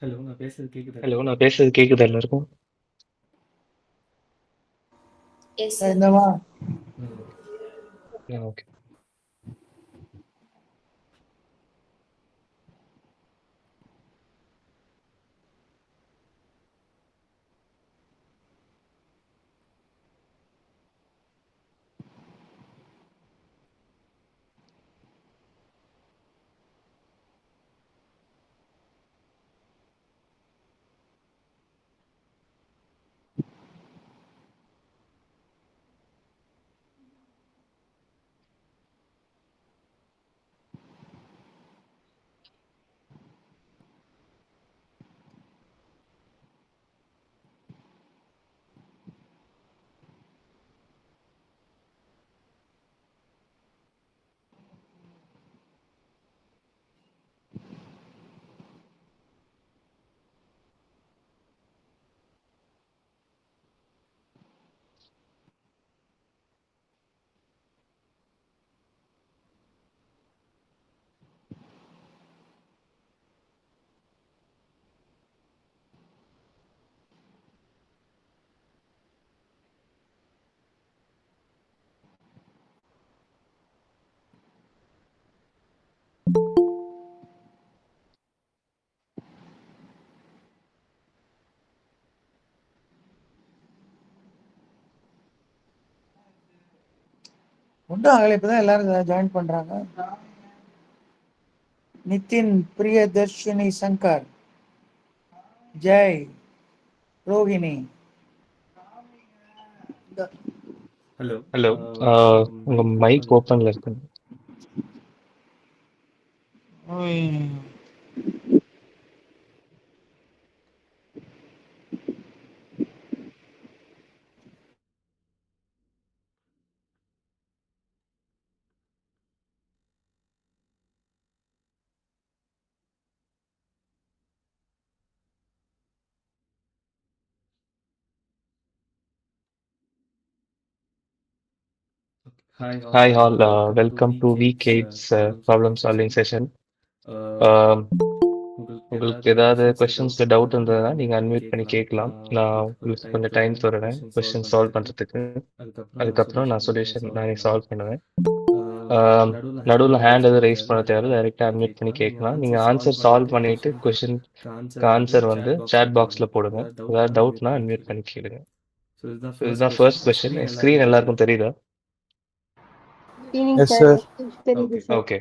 Hello, நான் பேசுறது கேக்குதா ஹலோ, எல்லாருக்கும்? நான் பேசுறது கேக்குதா எல்லாருக்கும்? Yes sir. என்னவா ஓகே. ஓகே. ஒன்றும் ஆகலை. இப்பதான் எல்லாரும் ஜாயின் பண்றாங்க. நிதின், பிரியதர்ஷினி, சங்கர், ஜெய், ரோஹிணி. ஹலோ. ஹலோ, உங்க உங்க மைக் மைக் ஓப்பன்ல இருக்கு. ஓப்பன்ல இருக்கு. Okay. Hi all. Hi all, welcome to welcome to week week 8's eights problem problem solving solving session. Session. உங்களுக்கு உங்களுக்கு ஏதாவது ஏதாவது கொஷின்ஸில் கொஸ்டின்ஸ்ல டவுட் டவுட் இருந்ததுன்னா இருந்ததுன்னா நீங்கள் நீங்க அன்மியூட் பண்ணி அன்மியூட் பண்ணி கேட்கலாம். கேட்கலாம். நான் நான் உங்களுக்கு கொஞ்சம் உங்களுக்கு டைம் கொஞ்சம் டைம் தருவேன் தருவேன் கொஷின் சால்வ் கொஸ்டின் சால்வ் பண்ணுறதுக்கு. பண்றதுக்கு. அதுக்கப்புறம் நான் நானே சொல்யூஷன் சால்வ் நானே பண்ணுவேன். சால்வ் பண்ணுவேன். நடுவில் நடுவில் ஹேண்ட் ஹேண்ட் எதுவும் எதுவும் ரைஸ் ரைஸ் பண்ண பண்ண தேவையில்ல, தேவையில்ல, டைரக்டா டைரெக்டாக அன்மியூட் பண்ணி அன்மியூட் பண்ணி கேட்கலாம். நீங்க கேட்கலாம். நீங்கள் ஆன்சர் ஆன்சர் சால்வ் சால்வ் பண்ணிட்டு பண்ணிவிட்டு கொஸ்டினுக்கு கொஷினுக்கு ஆன்சர் வந்து ஆன்சர் வந்து சேட் சேட் பாக்ஸ்ல பாக்ஸில் போடுங்க. போடுங்க. ஏதாவது ஏதாவது டவுட்னா டவுட்னா அன்மியூட் அன்மியூட் பண்ணி பண்ணி கேளுங்க. கேளுங்க. ஸோ இதுதான் So, ஃபர்ஸ்ட் இதுதான் question. First question. Screen screen எல்லாருக்கும் எல்லாருக்கும் தெரியுதா? தெரியுதா? Evening yes sir. சார். தெரியுது ஓகே. சார். ஓகே.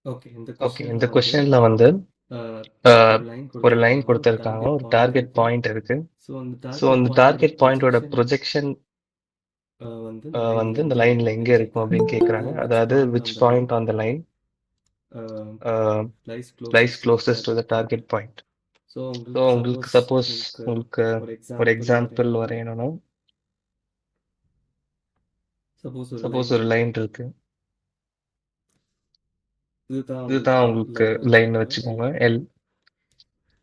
ஓகே. இந்த ஓகே. கொஸ்டின்ல இந்த வந்து கொஸ்டின்ல வந்து அ அ ஒரு லைன் ஒரு லைன் குடுத்திருக்காங்க. ஒரு குடுத்திருக்காங்க. டார்கெட் ஒரு பாயிண்ட் டார்கெட் இருக்கு. பாயிண்ட் இருக்கு. ஸோ அந்த ஸோ டார்கெட் அந்த பாயிண்டோட டார்கெட் பாயிண்டோட ப்ரொஜெக்ஷன் ப்ரொஜெக்ஷன் வந்து இந்த லைன்ல வந்து இந்த எங்க லைன்ல இருக்கும் எங்க அப்படின்னு இருக்கும் கேட்குறாங்க. அப்படின்னு கேட்குறாங்க. அதாவது which point on the line a lies lies closest to the closest to the target point. Target point. So so உங்களுக்கு உங்களுக்கு சப்போஸ் சப்போஸ் உங்களுக்கு உங்களுக்கு ஒரு ஒரு எக்ஸாம்பிள் எக்ஸாம்பிள் வரையணும்னா, வரையணும்னா, சப்போஸ் ஒரு சப்போஸ் லைன் ஒரு இருக்கு. லைன் இருக்கு. இதுதான் இதுதான் உங்களுக்கு உங்களுக்கு லைன் லைன் வச்சுக்கோங்க. வச்சுக்கோங்க. எல்.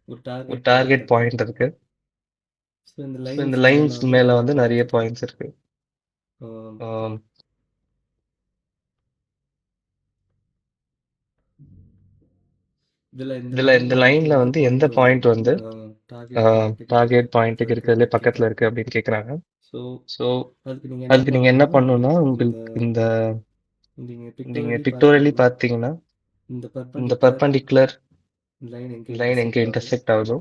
ஒரு ஒரு டார்கெட் பாயிண்ட் டார்கெட் இருக்கு. பாயிண்ட் இருக்கு. ஸோ இந்த ஸோ இந்த லைன்ஸ் மேல லைன்ஸ் வந்து மேல நிறைய வந்து பாயிண்ட்ஸ் நெறைய இருக்கு. பாயிண்ட்ஸ் இருக்கு. ஆம், ஆம், இந்த இதுல இந்த லைன்ல வந்து லைன்ல எந்த வந்து எந்த பாயிண்ட் வந்து பாயிண்ட் வந்து டார்கெட் பாயிண்ட்டுக்கு டார்கெட் பக்கத்துல பாயிண்ட்டுக்கு இருக்கு இருக்கிறதுலே அப்படின்னு பக்கத்துல கேட்குறாங்க. இருக்கு அப்படின்னு கேட்குறாங்க. ஸோ ஸோ அதுக்கு நீங்க என்ன அதுக்கு நீங்க என்ன பண்ணணும்னா பண்ணணும்னா இந்த உங்களுக்கு இந்த நீங்க நீங்க பிக்டோரியலி பிக்டோரியலி பார்த்தீங்கன்னா பார்த்தீங்கன்னா இந்த இந்த பர்பண்டிகுலர் பர்பண்டிகுலர் லைன் எங்க லைன் எங்க இன்டர்செக்ட் ஆகுதோ இன்டர்செக்ட் ஆகுதோ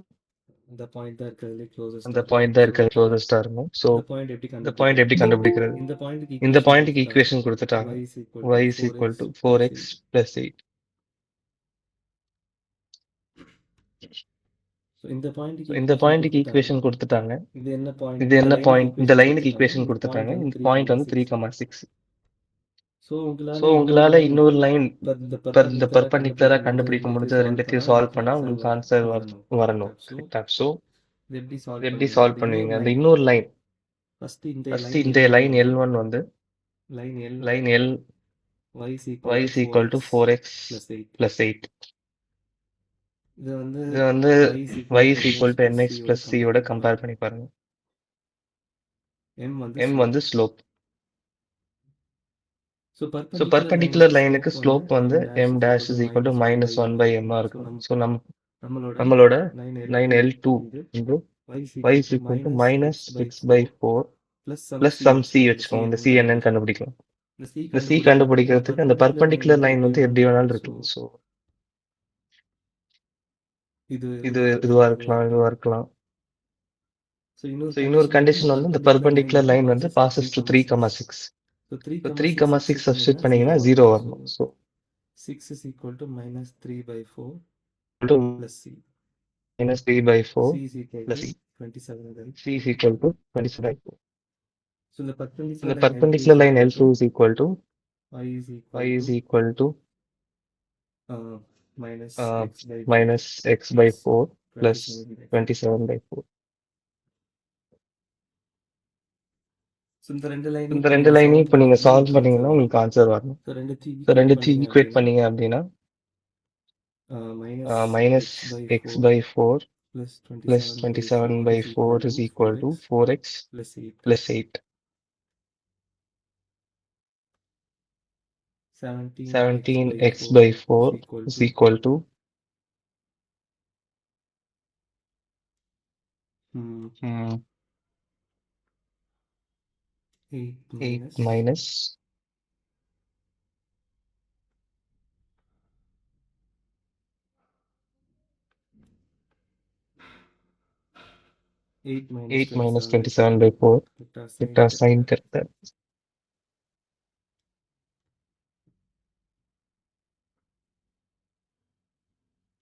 அந்த பாயிண்ட் தான் இருக்கிறதுலே க்ளோசஸ்டா அந்த இருக்கும். பாயிண்ட் தான் ஸோ இருக்கிறது க்ளோசஸ்டா இருக்கும். ஸோ இந்த பாயிண்ட் எப்படி இந்த பாயிண்ட் கண்டுபிடிக்கிறது? எப்படி கண்டுபிடிக்கிறது? இந்த பாயிண்ட்டுக்கு இந்த ஈக்குவேஷன் பாயிண்ட்டுக்கு கொடுத்துட்டாங்க. ஈக்குவேஷன் கொடுத்துட்டாங்க. y is equal to y is equal 4x to plus 4x 8. plus 8. So இந்த ஸோ பாயிண்ட்டுக்கு இந்த ஈக்குவேஷன் பாயிண்ட்டுக்கு கொடுத்துட்டாங்க. ஈக்குவேஷன் கொடுத்துட்டாங்க. இது என்ன பாயிண்ட்? இது இந்த என்ன லைனுக்கு பாயிண்ட்? இந்த ஈக்குவேஷன் லைனுக்கு கொடுத்துட்டாங்க. ஈக்குவேஷன் இந்த பாயிண்ட் கொடுத்துட்டாங்க. வந்து இந்த பாயிண்ட் வந்து 3,6. 3,6. ஸோ ஸோ உங்களால இன்னொரு உங்களால லைன் இன்னொரு லைன் இந்த இந்த பர்பண்டிகுலரா பர்பண்டிகுலரா கண்டுபிடிக்க முடிஞ்சு கண்டுபிடிக்க முடிஞ்ச ரெண்டுத்தையும் உங்களுக்கு சால்வ் பண்ணா உங்களுக்கு ஆன்சர் வரணும். வரணும். ஸோ கரெக்டா? ஸோ இது எப்படி இது சால்வ் எப்படி பண்ணுவீங்க? சால்வ் அந்த இன்னொரு பண்ணுவீங்க? அந்த லைன் இன்னொரு லைன் ஃபர்ஸ்ட் இந்த ஃபர்ஸ்ட் லைன் இந்த L1 லைன் வந்து L1 வந்து line L line L y is y equal to is equal to 4x 4x plus 8. plus 8. இது வந்து இது வந்து y is y equal to is nx equal to plus nx c யோட plus c யோட compare பண்ணி compare பாருங்க. பண்ணி பாருங்க. m வந்து m ஸ்லோப். வந்து ஸ்லோப். ஸோ ஸோ பர்பண்டிகுலர் லைனுக்கு பர்பண்டிகுலர் லைனுக்கு ஸ்லோப் வந்து m m dash dash is is equal equal to to -1 by minus 1 m by uh m இருக்கும். ஆ ஸோ இருக்கும். ஸோ நம்மளோட நம்மளோட லைன் 9 L2 L2 வந்து into y is y equal is to equal to minus minus x by 6 by 4 4 plus some plus c some c வச்சுக்கோங்க. இந்த c வச்சுக்கோங்க. இந்த c என்னன்னு என்னன்னு கண்டுபிடிக்கலாம். கண்டுபிடிக்கலாம். இந்த c இந்த c கண்டுபிடிக்கிறதுக்கு இந்த கண்டுபிடிக்கிறதுக்கு அந்த பர்பண்டிகுலர் லைன் பர்பண்டிகுலர் வந்து லைன் எப்படி வந்து எப்படி வேணாலும் வேணாலும் இருக்கலாம். ஸோ இருக்கலாம். ஸோ இது இது இதுவா இதுவா இருக்கலாம், இதுவா இருக்கலாம், இதுவா இருக்கலாம். இருக்கலாம். ஸோ இன்னொரு ஸோ இன்னொரு கண்டிஷன் வந்து இந்த கண்டிஷன் வந்து இந்த பர்பண்டிகுலர் லைன் பர்பண்டிகுலர் வந்து லைன் வந்து passes to passes to 3,6. 3,6. So so 3,6 3,6 substitute substitute பண்ணீங்கன்னா 0 பண்ணீங்கன்னா 0 வரணும். ஸோ வரணும். So 6 is equal to minus 3 by 4 to plus c. minus 3 by 4 c is equal plus to c. 27 by c is equal to 27 by 4. So the So perpendicular the line L2 is perpendicular line equal to L2 is equal to y is y equal is to equal to minus x by 4 minus x by plus 4 plus 27 by 4. 27 by 4. So இந்த ரெண்டு லைனையும் இந்த இப்போ ரெண்டு நீங்க லைனையும் solve இப்போ நீங்க பண்ணீங்கன்னா solve உங்களுக்கு ஆன்சர் பண்ணீங்கன்னா வரும். உங்களுக்கு ஆன்சர் வரணும். ஸோ ரெண்டுத்தையும் ஸோ ஈக்குவேட் ரெண்டுத்தையும் பண்ணீங்க ஈக்குவேட் அப்படின்னா பண்ணீங்க அப்படின்னா minus minus x by x 4 by 4 plus plus 27 by 4 is equal to 4x plus 8. plus 8. 17x by 4 is equal to Hmm, 8 8 minus minus 8 8 minus 27 27 by 4. vector Vector sin sin करता है.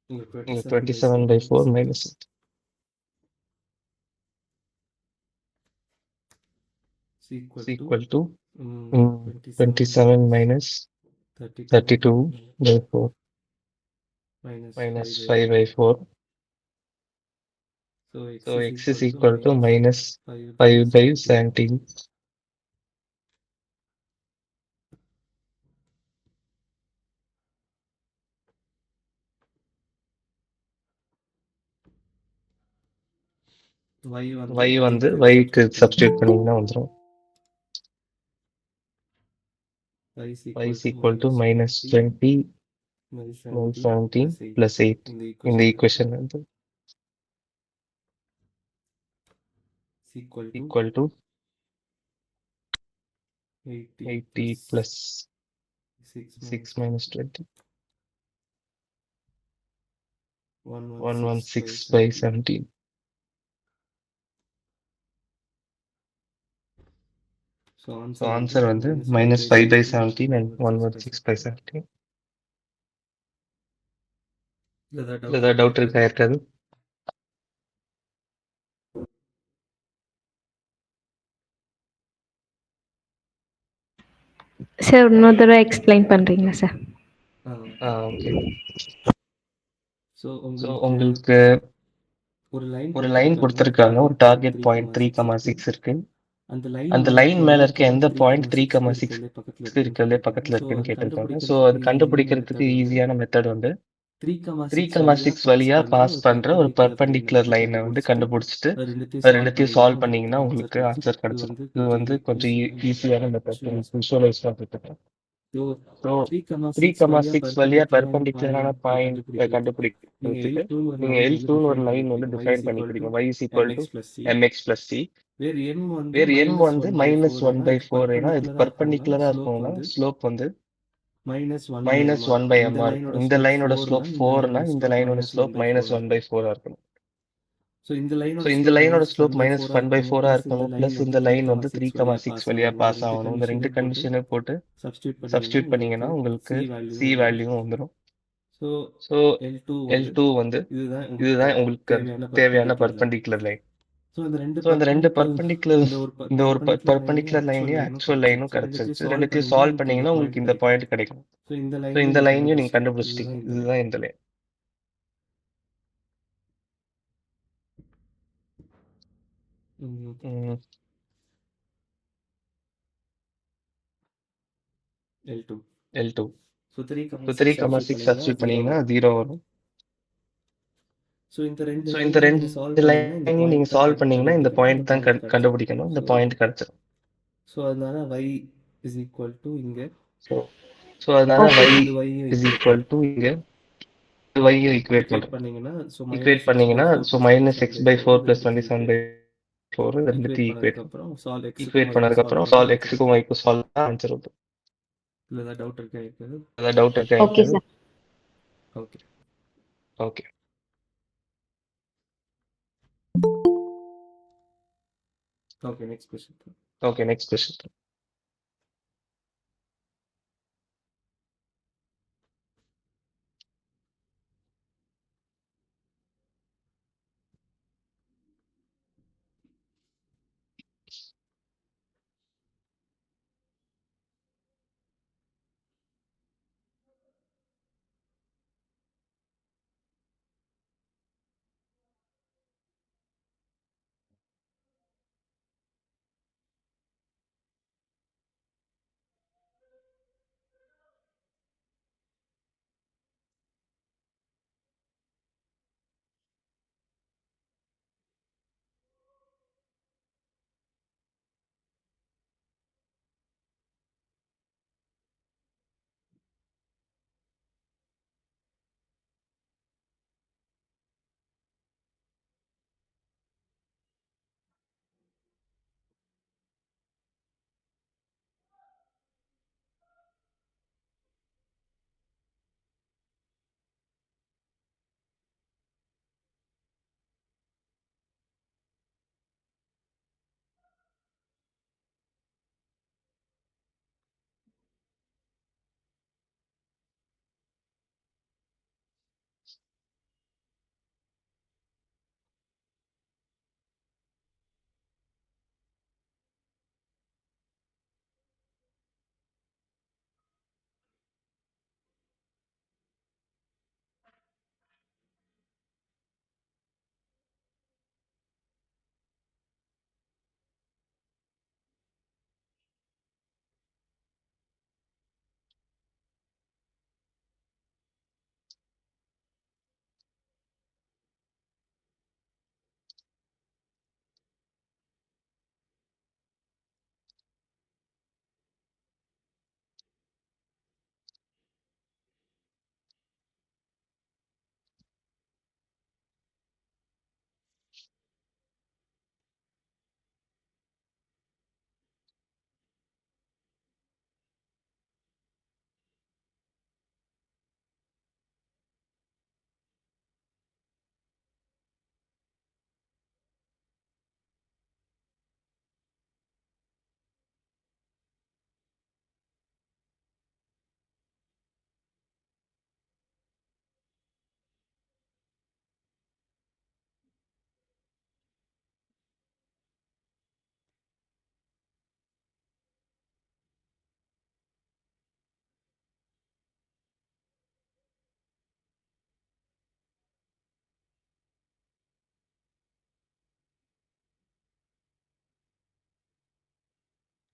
இங்க இங்க 27 by 27 by 4 8 minus 8 is equal is to equal to 27 27 minus 32 by 4 minus minus 5 by 5 by 4. So So x is equal to minus 5 5 by 17. 17. y y வந்து க்கு y க்கு substitute பண்ணீங்கன்னா வந்துரும். y is y equal is equal to minus 20 minus minus 17 17 plus 8 in the இந்த equation equation வந்து is equal to equal to 80 80 plus 6 minus 20 116 by 17. So So answer answer வந்து minus minus 5 by 17 and 116 by 17. இதுல இதுல ஏதாவது doubt இருக்கா இருக்காது? Sir இன்னொரு தடவை எக்ஸ்பிளைன் பண்ணுறீங்களா சார்? ஓகே. ஸோ ஸோ உங்களுக்கு ஒரு லைன் கொடுத்துருக்காங்க, ஒரு டார்கெட் பாயிண்ட் 3,6 இருக்கு. அந்த லைன் மேல இருக்க எந்த பாயிண்ட் 3,6 இருக்கிறதுலே பக்கத்துல இருக்குன்னு கேட்டிருக்காங்க. ஸோ அது கண்டுபிடிக்கிறதுக்கு ஈஸியான மெத்தட் வந்து 3,6 வழியா பாஸ் பண்ற ஒரு பர்பெண்டிகுலர் லைனை வந்து கண்டுபிடிச்சிட்டு அது ரெண்டுத்தையும் சால்வ் பண்ணீங்கன்னா உங்களுக்கு ஆன்சர் கிடைச்சிடும். இது வந்து கொஞ்சம் ஈஸியான மெத்தட் விஷுவலைஸ் பண்றதுக்கு. ஸோ 3,6 வழியா பெர்பெண்டிகுலரான பாயிண்ட் கண்டுபிடிக்கிறதுக்கு நீங்க L2 ஒரு லைன் வந்து டிஃபைன் பண்ணிக்கிறீங்க. y is equal to mx plus c. வேறு m வந்து -1/4. ஏன்னா இது பர்பெண்டிகுலரா இருக்கும்னா ஸ்லோப் வந்து -1/m இருக்கும். இந்த லைனோட ஸ்லோப் 4னா இந்த லைனோட ஸ்லோப் -1/4 இருக்கணும். ஸோ இந்த லைனோட ஸ்லோப் -1/4 இருக்கணும். பிளஸ் இந்த லைன் வந்து 3,6 வழியா பாஸ் ஆகணும். இந்த ரெண்டு கண்டிஷனை போட்டு சப்ஸ்டியூட் பண்ணீங்கன்னா உங்களுக்கு சி வேல்யூ வந்துடும். ஸோ L2 வந்து இதுதான் உங்களுக்கு தேவையான பர்பெண்டிகுலர் லைன். ஸோ இந்த ரெண்டு பர்பெண்டிகுலர் இந்த ஒரு பர்பெண்டிகுலர் லைனையும் ஆக்சுவல் லைனும் கிடைச்சிருச்சு. ரெண்டுத்தையும் சால்வ் பண்ணீங்கன்னா உங்களுக்கு இந்த பாயிண்ட் கிடைக்கும். ஸோ இந்த லைனையும் நீங்க கண்டுபிடிச்சிட்டீங்க. இதுதான் இந்த லைன். L2. ஸோ 3,6 சப்ஸ்டியூட் பண்ணீங்கன்னா 0 வரும். ஸோ இந்த ரெண்டு லைனையும் நீங்க சால்வ் பண்ணீங்கன்னா இந்த பாயிண்ட் தான் கண்டுபிடிக்கணும். இந்த பாயிண்ட் கிடைச்சிடும். ஸோ அதனால y is equal to இங்க ஸோ அதனால y is equal to இங்க y ஈக்குவேட் பண்ணீங்கன்னா ஸோ -x/4 + 27/4 ரெண்டுத்தையும் ஈக்குவேட் பண்ணதுக்கு அப்புறம் சால்வ் x-க்கும் y-க்கும் சால்வ் பண்ணா ஆன்சர் வரும். இல்ல ஏதாவது டவுட் இருக்கா? ஏதாவது டவுட் இருக்கா? Okay sir. Okay okay okay next question. Okay next question.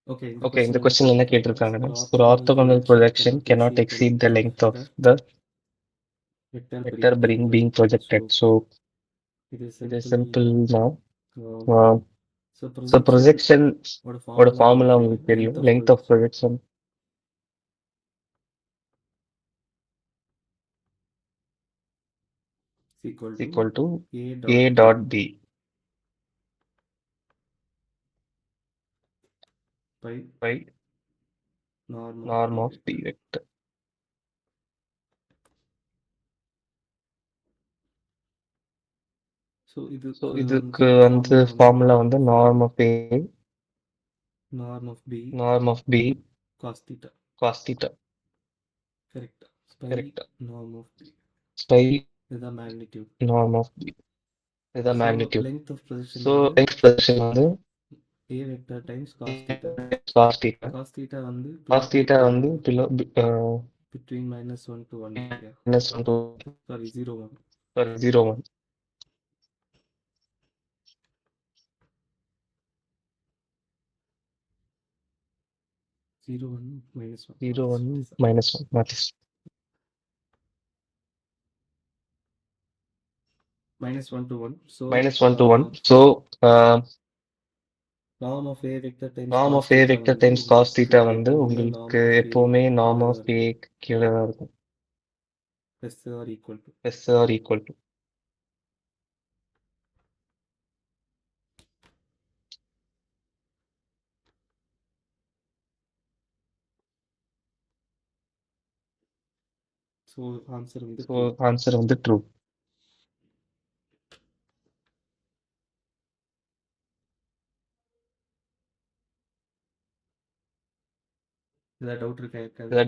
Okay, இந்த கொஸ்டின் என்ன கேட்டிருக்காங்கன்னா, ஒரு orthogonal projection cannot exceed the length of the vector being projected. So இது சிம்பிள் தான். ஸோ ப்ரொஜெக்ஷன் ஓட ஃபார்முலா உங்களுக்கு தெரியும். Length of projection equal to a dot b by norm of b vector. So இதுக்கு வந்து ஃபார்முலா வந்து norm of a norm of b cos theta. கரெக்டா? By norm of b. இதுதான் magnitude. So length projection வந்து cos theta. cos theta வந்து below -1 to sorry 0 1. -1 மாத்தி -1 to 1. So norm of a vector times cos theta வந்து உங்களுக்கு எப்பவுமே norm of a கீழே தான் இருக்கும். less or equal to. So answer வந்து true. ஏதாவது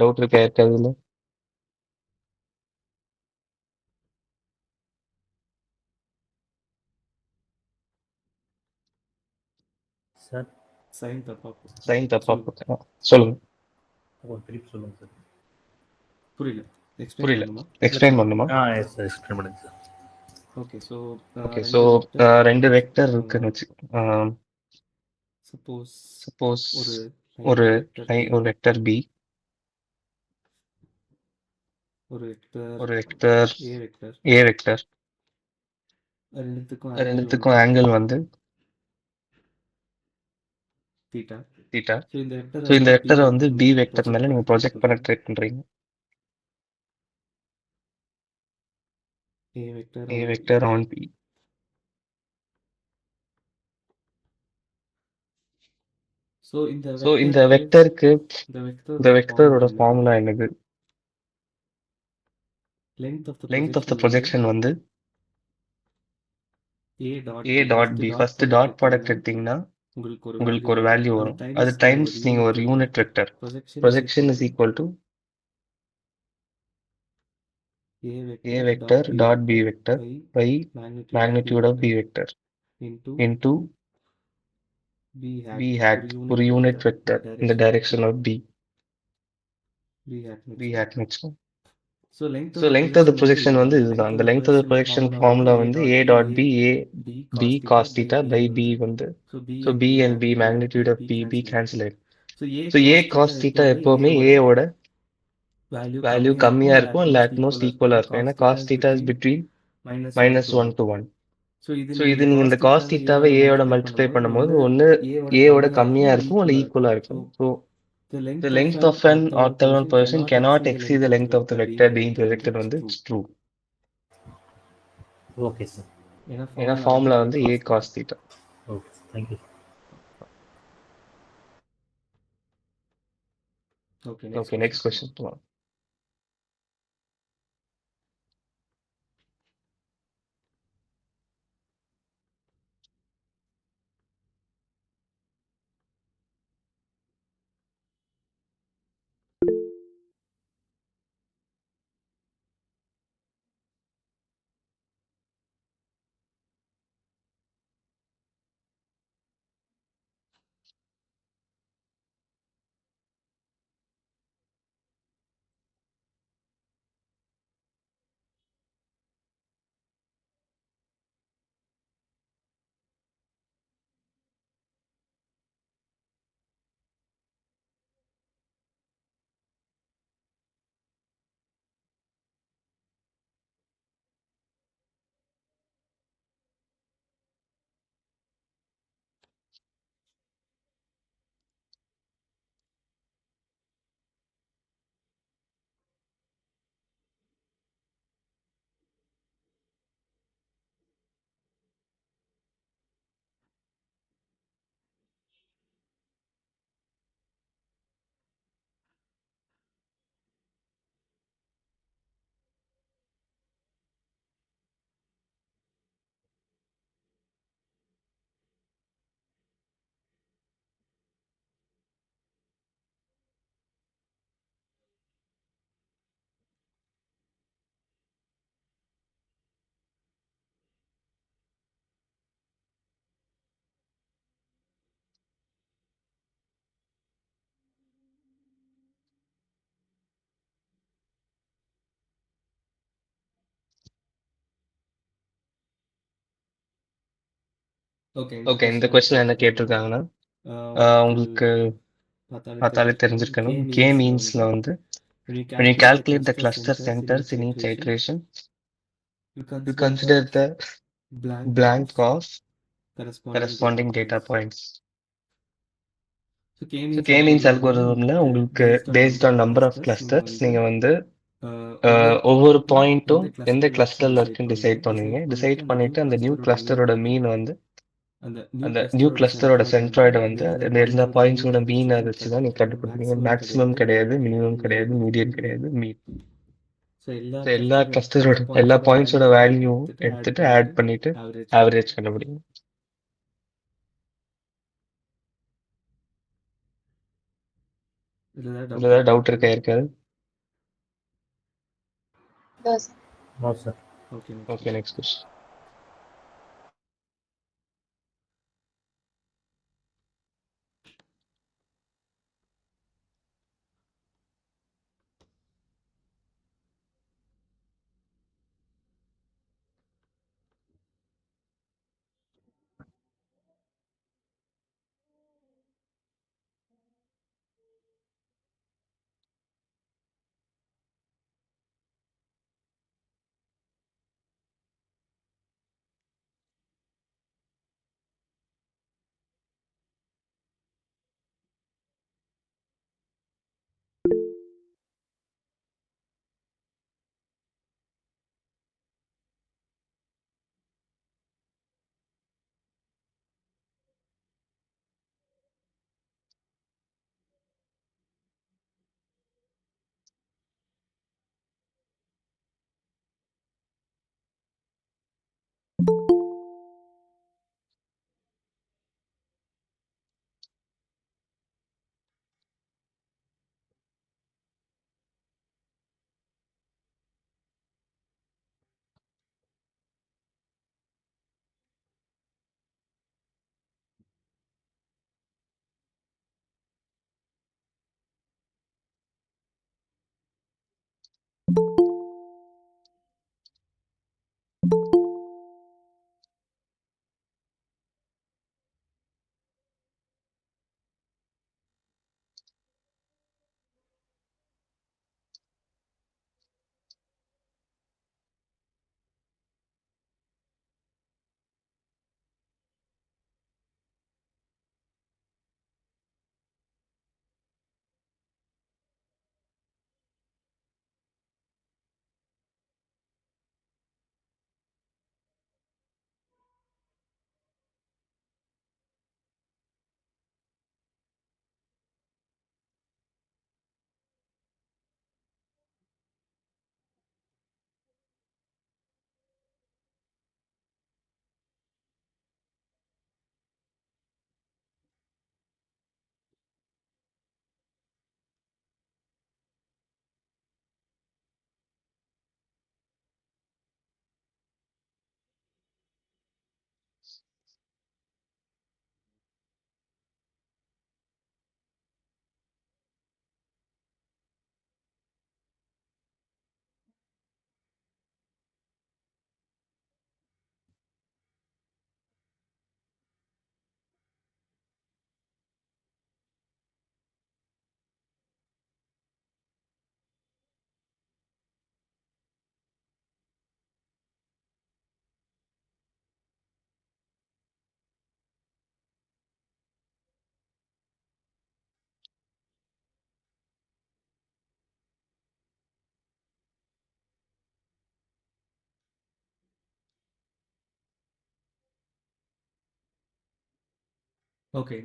டவுட் இருக்கா யாருக்காவது? சார் சைன் தப்பா போட்டேன். சொல்லுங்க. திருப்பி சொல்லுங்க சார். புரியல. எக்ஸ்பிளைன் பண்ணுமா? எஸ் சார், எக்ஸ்பிளைன் பண்ணுங்க சார். ஓகே, ஸோ ரெண்டு வெக்டர் இருக்குன்னு வச்சு சப்போஸ் ஒரு வெக்டர் பி, ஒரு வெக்டர் ஏ வெக்டர், ரெண்டுத்துக்கும் ஆங்கிள் வந்து தீட்டா. ஸோ இந்த வெக்டரை வந்து பி வெக்டர் மேல நீங்க ப்ரொஜெக்ட் பண்ண ட்ரை பண்றீங்க. A vector on B. So இந்த வெக்டருக்கு இந்த வெக்டரோட ஃபார்முலா என்னது? லெங்த் ஆஃப் த ப்ரொஜெக்ஷன் வந்து a dot b. First dot product எடுத்தீங்கன்னா உங்களுக்கு ஒரு வேல்யூ வரும். அது டைம்ஸ் நீங்க ஒரு unit vector. Projection is equal to a vector dot b vector by magnitude of b vector into b hat, ஒரு unit vector in the direction of b hat next. So length of the projection வந்து இதுதான். இந்த length of the projection formula வந்து a dot b, a b cos theta by b வந்து. So b and b magnitude of b cancel ஆயிடும். So a cos theta எப்பவுமே a ஓட value கம்மியா இருக்கும், இல்லை அட்மோஸ்ட் ஈக்குவலா இருக்கும். ஏன்னா cos theta is between -1 to 1. So இது நீங்க இந்த cos thetaவை a ஓட மல்டிப்ளை பண்ணும்போது ஒன்று a ஓட கம்மியா இருக்கும், இல்லை ஈக்குவலா இருக்கும். So the length of an orthogonal projection cannot exceed the length of the vector being projected வந்து it's true. Okay sir. ஏன்னா ஃபார்முலா வந்து a cos theta. Okay, thank you. Okay, next question போலாம். ஓகே, இந்த கொஸ்டின் என்ன கேட்டிருக்காங்கன்னா, உங்களுக்கு பார்த்தாலே தெரிஞ்சிருக்கணும். K மீன்ஸ்ல வந்து when you calculate the cluster centers in each iteration, you consider the blank of corresponding data points. So K means algorithmல உங்களுக்கு based on number of clusters நீங்க வந்து ஒவ்வொரு பாயிண்ட்டும் எந்த கிளஸ்டர்ல இருக்குன்னு டிசைட் பண்ணுவீங்க. டிசைட் பண்ணிட்டு அந்த நியூ கிளஸ்டரோட மீன் வந்து அந்த நியூ கிளஸ்டரோட சென்ட்ராய்டை வந்து அந்த எல்லா பாயிண்ட்ஸோட மீனை வச்சு தான் நீங்க கண்டுபிடிப்பீங்க. மேக்ஸிமம் கிடையாது, மினிமம் கிடையாது, மீடியன் கிடையாது, மீன். எல்லா கிளஸ்டரோட எல்லா பாயிண்ட்ஸோட வேல்யூவும் எடுத்துட்டு ஆட் பண்ணிட்டு ஆவரேஜ் கண்டுபிடிங்க. இதுல ஏதாவது டவுட் இருக்காது? No, sir. Okay, next question.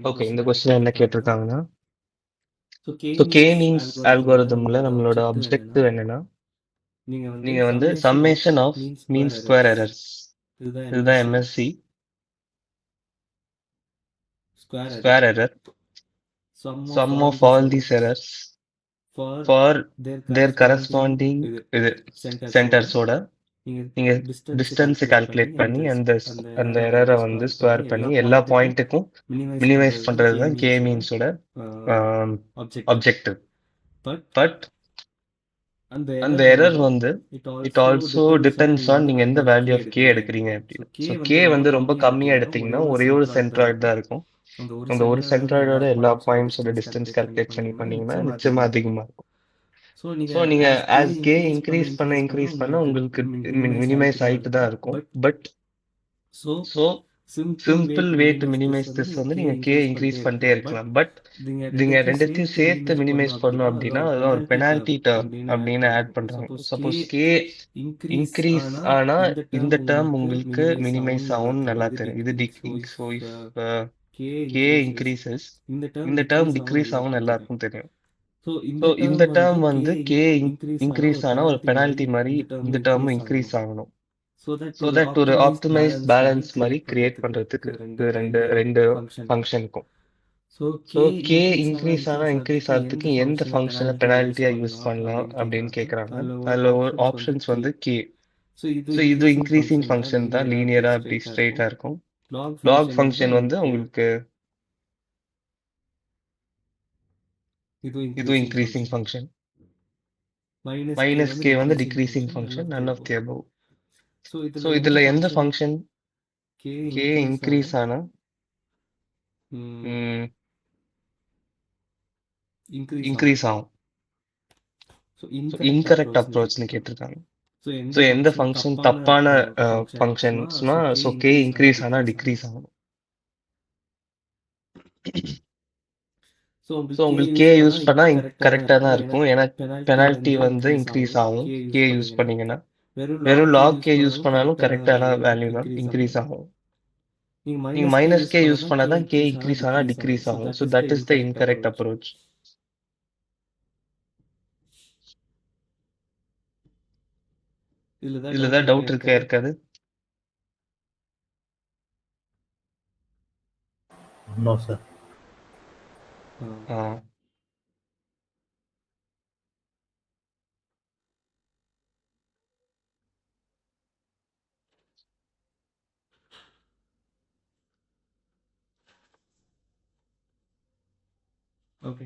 Okay, இந்த கொஸ்டின் என்ன கேட்டிருக்காங்கன்னா, ஸோ கே மீன்ஸ் ஆல்கோரிதம்ல நம்மளோட அப்ஜெக்டிவ் என்னன்னா, நீங்க வந்து summation of mean square errors, இதுதான் MSE square error, sum of all these errors for their corresponding இது சென்டர்ஸோட நீங்க டிஸ்டன்ஸ் கால்குலேட் பண்ணி அந்த எரரை வந்து ஸ்கொயர் பண்ணி எல்லா பாயிண்ட்டுக்கும் மினிமைஸ் பண்றது தான் கே மீன்ஸோட அப்ஜெக்டிவ். பட் அந்த எரர் வந்து இட் ஆல்சோ டிபெண்ட்ஸ் ஆன் நீங்க எந்த வேல்யூ ஆஃப் கே எடுக்கிறீங்க அப்படின்னு. ஸோ கே வந்து ரொம்ப கம்மியா எடுத்தீங்கன்னா ஒரே ஒரு சென்ட்ராய்டு தான் இருக்கும். அந்த ஒரு சென்ட்ராய்டோட எல்லா பாயிண்ட்ஸோட டிஸ்டன்ஸ் கால்குலேட் பண்ணீங்கன்னா நிச்சயமா அதிகமா இருக்கும். ஸோ நீங்க ஆஸ் கே இன்க்ரீஸ் பண்ண உங்களுக்கு மினிமைஸ் ஆயிட்டு தான் இருக்கும். But so simple way to minimize this வந்து நீங்க கே இன்க்ரீஸ் பண்ணிட்டே இருக்கலாம். பட் நீங்க ரெண்டுத்தையும் சேர்த்து மினிமைஸ் பண்ணணும் அப்படின்னா அதுதான் ஒரு பெனால்டி டேர்ம் அப்படின்னு ஆட் பண்றாங்க. சப்போஸ் கே இன்க்ரீஸ் ஆனா இந்த டேர்ம் உங்களுக்கு மினிமைஸ் ஆகும்னு நல்லா தெரியும். இது ஸோ இஃப் கே இன்க்ரீசஸ் இந்த டேர்ம் டிக்ரீஸ் ஆகும்னு எல்லாருக்கும் தெரியும். ஸோ இந்த டேர்ம் வந்து கே இன்க்ரீஸ் ஆனா ஒரு பெனால்டி மாதிரி இந்த டேர்மும் இன்க்ரீஸ் ஆகணும். ஸோ தட் ஒரு ஆப்டிமைஸ் பேலன்ஸ் மாதிரி கிரியேட் பண்றதுக்கு ரெண்டு ஃபங்க்ஷனுக்கும். ஸோ கே இன்க்ரீஸ் ஆகிறதுக்கு எந்த ஃபங்க்ஷனை பெனால்ட்டியா யூஸ் பண்ணலாம் அப்படின்னு கேட்குறாங்க. அதில் ஒரு ஆப்ஷன்ஸ் வந்து கே. ஸோ இது இன்க்ரீசிங் ஃபங்க்ஷன் தான், லீனியரா இப்படி ஸ்ட்ரெயிட்டா இருக்கும். லாக் ஃபங்க்ஷன் வந்து உங்களுக்கு இதுவும் இன்க்ரீசிங் ஃபங்க்ஷன். மைனஸ் கே வந்து decreasing function, none of the above. So இதுல எந்த ஃபங்க்ஷன் கே இன்க்ரீஸ் ஆனா இன்க்ரீஸ் ஆகும். ஸோ இன்கரெக்ட் அப்ரோச்னு கேட்டிருக்காங்க. ஸோ எந்த ஃபங்க்ஷன் தப்பான ஃபங்க்ஷன்ஸ்னா ஸோ கே இன்க்ரீஸ் ஆனா டிக்ரீஸ் ஆகும். ஸோ உங்களுக்கு கே யூஸ் பண்ணா கரெக்டாக தான் இருக்கும். ஏன்னா பெனால்ட்டி வந்து இன்க்ரீஸ் ஆகும் கே யூஸ் பண்ணீங்கன்னா. வெறும் லாக் கே யூஸ் பண்ணாலும் கரெக்டான வேல்யூ தான், இன்க்ரீஸ் ஆகும். நீங்க மைனஸ் கே யூஸ் பண்ணாதான் கே இன்க்ரீஸ் ஆனா டிக்ரீஸ் ஆகும். So that is the incorrect approach. இதுலதான் டவுட் இருக்காது. No, sir.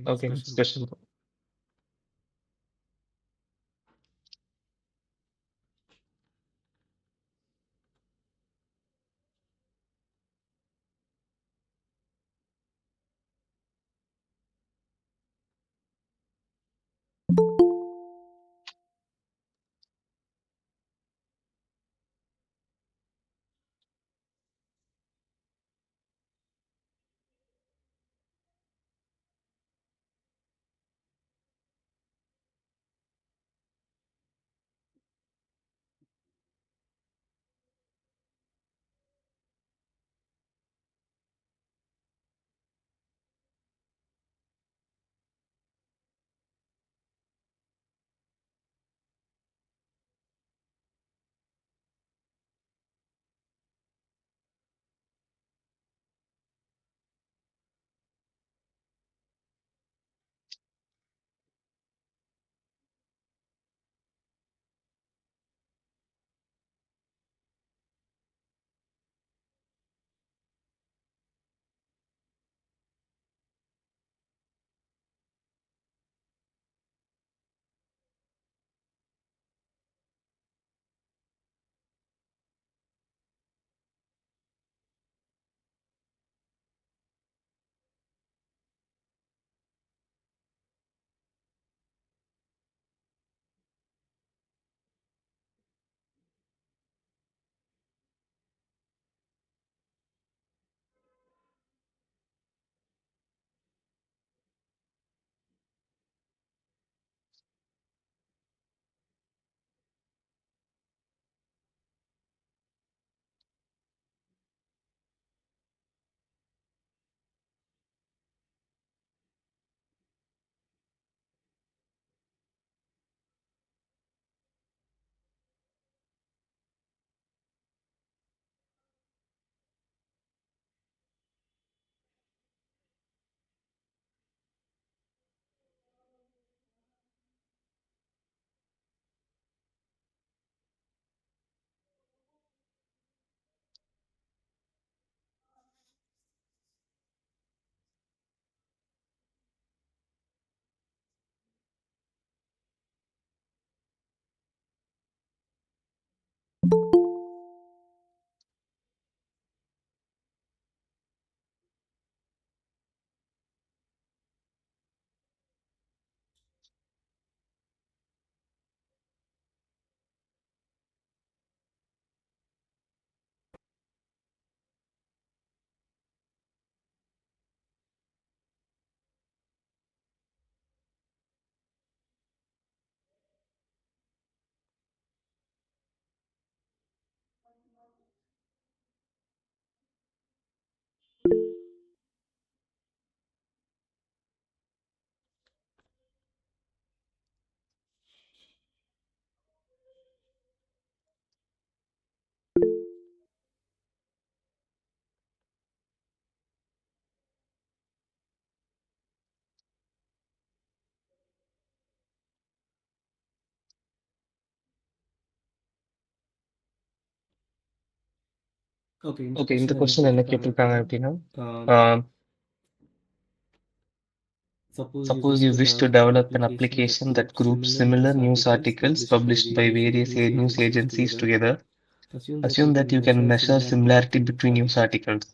Okay, next question. Okay, இந்த கொஸ்டின் என்ன கேட்டிருக்காங்க அப்படின்னா, suppose you wish to develop an application that groups similar news articles published by various news agencies together. Assume that you can measure similarity between news articles.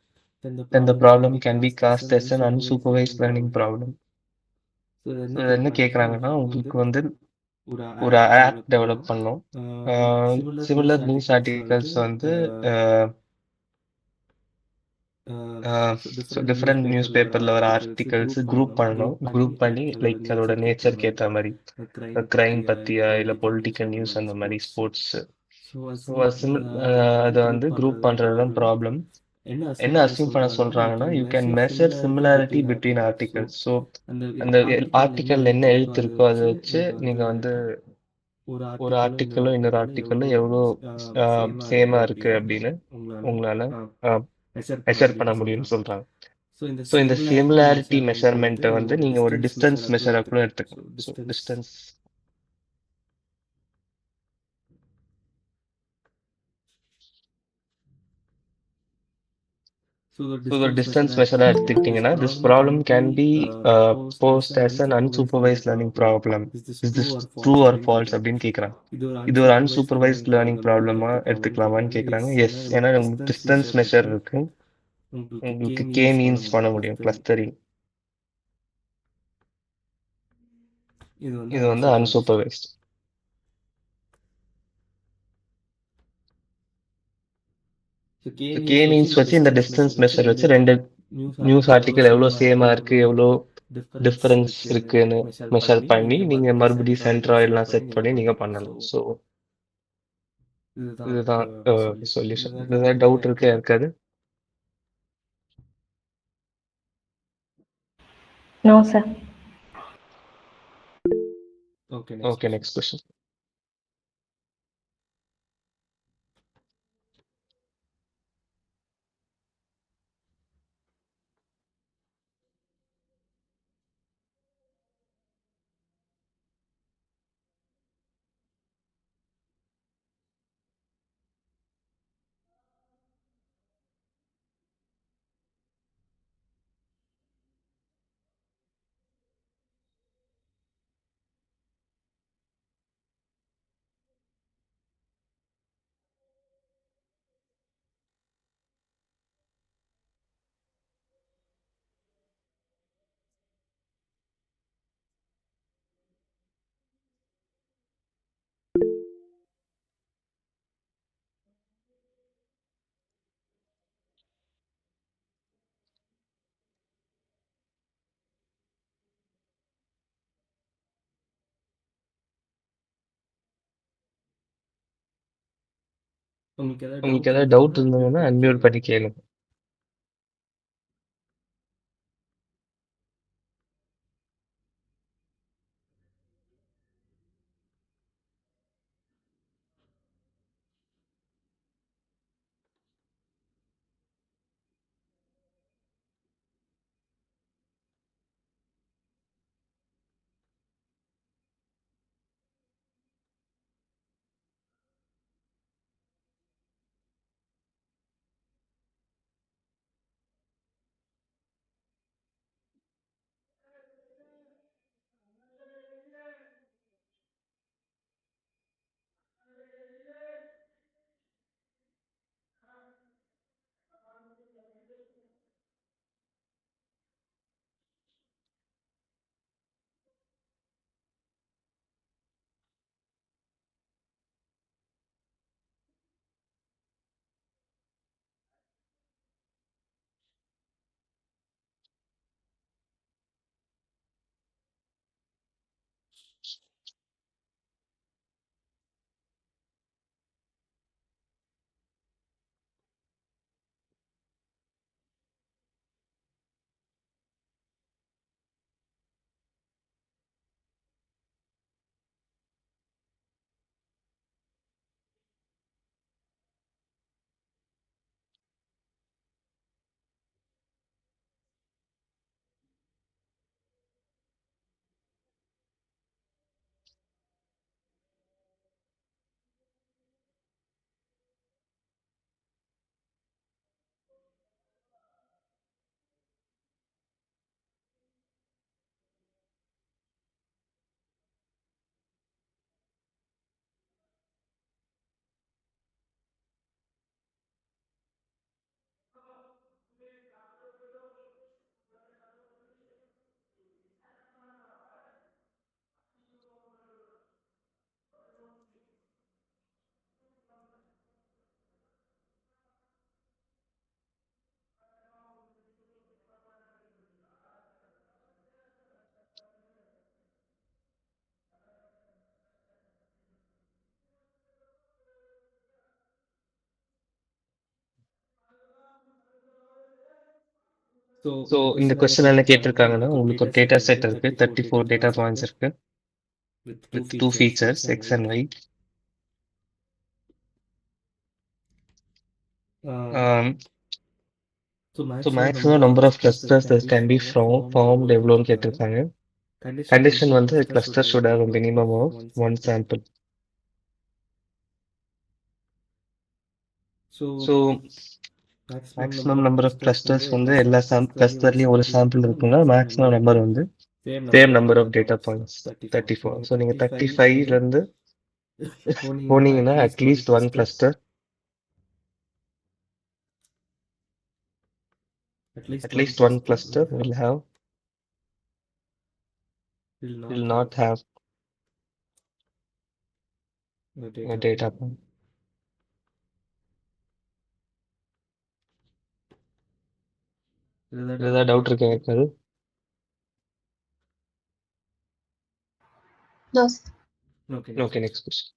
Then the problem can be cast as an unsupervised learning problem. So என்ன கேக்குறாங்கன்னா, உங்களுக்கு வந்து ஒரு app develop பண்ணோம். Similar news articles வந்து so different news பேப்பர்ல வர articles group பண்ணணும். Group பண்ணி லைக் அதோட நேச்சருக்கு ஏற்ற மாதிரி கிரைம் பத்தியா இல்லை பொலிட்டிக்கல் நியூஸ் அந்த மாதிரி ஸ்போர்ட்ஸ். ஸோ அதை வந்து குரூப் பண்றது தான் ப்ராப்ளம். என்ன அசியூம் பண்ண சொல்றாங்கன்னா, you can measure similarity between articles. So அந்த ஆர்டிக்கல் என்ன எழுத்து இருக்கோ அதை வச்சு நீங்க வந்து ஒரு ஆர்டிக்கலும் இன்னொரு ஆர்டிக்கலும் எவ்வளோ சேமா இருக்கு அப்படின்னு உங்களால மெஷர் பண்ண முடியும்னு சொல்றாங்க. ஸோ இந்த சிமிலாரிட்டி மெஷர்மெண்ட்டை வந்து நீங்க ஒரு டிஸ்டன்ஸ் மெஷரா கூட எடுத்துக்கலாம். ஸோ டிஸ்டன்ஸ் டிஸ்டன்ஸ் மெஷரா எடுத்துக்கிட்டீங்கன்னா, this problem can be post as an unsupervised learning problem. Is this true or false அப்படின்னு கேட்குறாங்க. இது ஒரு அன்சூப்பர்வைஸ்ட் லேர்னிங் ப்ராப்ளமா எடுத்துக்கலாமான்னு கேட்குறாங்க. எஸ், ஏன்னா உங்களுக்கு டிஸ்டன்ஸ் மெஷர் இருக்கு, உங்களுக்கு கே மீன்ஸ் பண்ண முடியும் கிளஸ்டரிங். இது வந்து அன்சூப்பர்வைஸ்ட். கே மீன்ஸ் வச்சு இந்த டிஸ்டன்ஸ் மெஷர் வச்சு ரெண்டு நியூஸ் ஆர்டிக்கல் எவ்வளோ சேமா இருக்கு, எவ்வளோ டிஃபரன்ஸ் இருக்குன்னு மெஷர் பண்ணி நீங்க மறுபடியும் சென்டரா எல்லாம் செட் பண்ணி நீங்க பண்ணலாம். ஸோ இதுதான் சொல்யூஷன். இதுதான் டவுட் இருக்கே இருக்காது. No sir. Okay, next question. உங்களுக்கு ஏதாவது டவுட் இருந்ததுன்னா அன்மியூட் பண்ணி கேளுங்க. ஸோ இந்த கொஸ்டின் என்ன கேட்டிருக்காங்கன்னா உங்களுக்கு ஒரு டேட்டா செட் இருக்கு 34 டேட்டா பாயிண்ட்ஸ் இருக்கு with two features x and y. So maximum number of clusters that can be formed எவ்வளோன்னு கேட்டிருக்காங்க. கண்டிஷன் வந்து cluster should have a minimum of one sample. So maximum number of clusters வந்து எல்லா clusterலயும் ஒரு sample இருக்குன்னா maximum number வந்து same number of data points 34. So நீங்க 35 ல இருந்து போனீங்கன்னா at least one cluster will not have a data point. ஏதாவது டவுட் இருக்கா இருக்காது? No, sir. Okay, next question.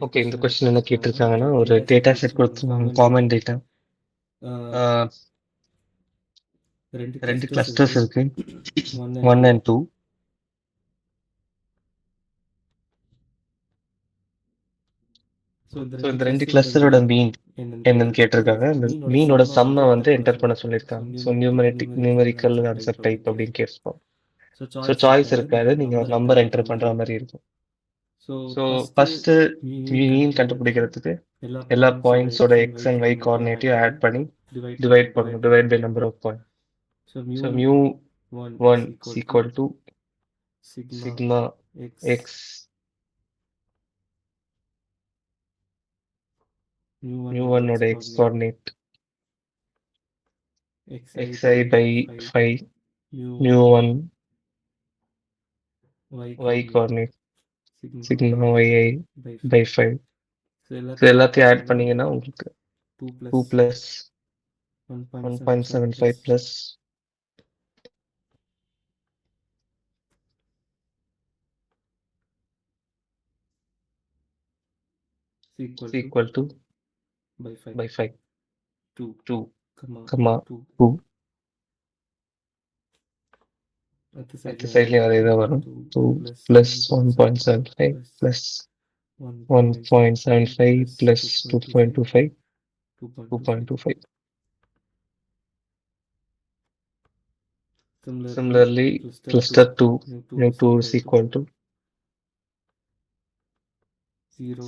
Okay, இந்த கொஸ்டின் என்ன கேட்டிருக்காங்கன்னா ஒரு டேட்டா செட் கொடுத்துருக்காங்க, காமன் டேட்டா. ரெண்டு கிளஸ்டர்ஸ் இருக்கு, 1 and 2. ஸோ இந்த ரெண்டு கிளஸ்டரோட மீன் என்னன்னு கேட்டிருக்காங்க. இந்த மீனோட சம்மை வந்து என்டர் பண்ண சொல்லியிருக்காங்க. ஸோ நியூமரிக்கல் ஆன்சர் டைப் அப்படின்னு கேட்போம். ஸோ சாய்ஸ் இருக்காது, நீங்க ஒரு நம்பர் என்டர் பண்ற மாதிரி இருக்கும். ஸோ ஃபர்ஸ்ட் மீன் கண்டுபிடிக்கிறதுக்கு எல்லா பாயிண்ட்ஸோட எக்ஸ் அண்ட் ஒய் கோஆர்டினேட்டையும் ஆட் பண்ணி டிவைட் பண்ணணும், divide by number of point. So mu 1 is equal to sigma x mu 1 ஓட x coordinate xi by 5 mu 1 y coordinate sigma yi by 5. So எல்லாத்தையும் add பண்ணீங்கன்னா உங்களுக்கு 2 plus 1.75 plus is equal to by 5 2 comma 2. அடுத்த சைட்லேயும் அதே தான் வரும். 2 + 1.75 + 1.75 + 2.25 2.25. Similarly, cluster 2 mu2 is equal to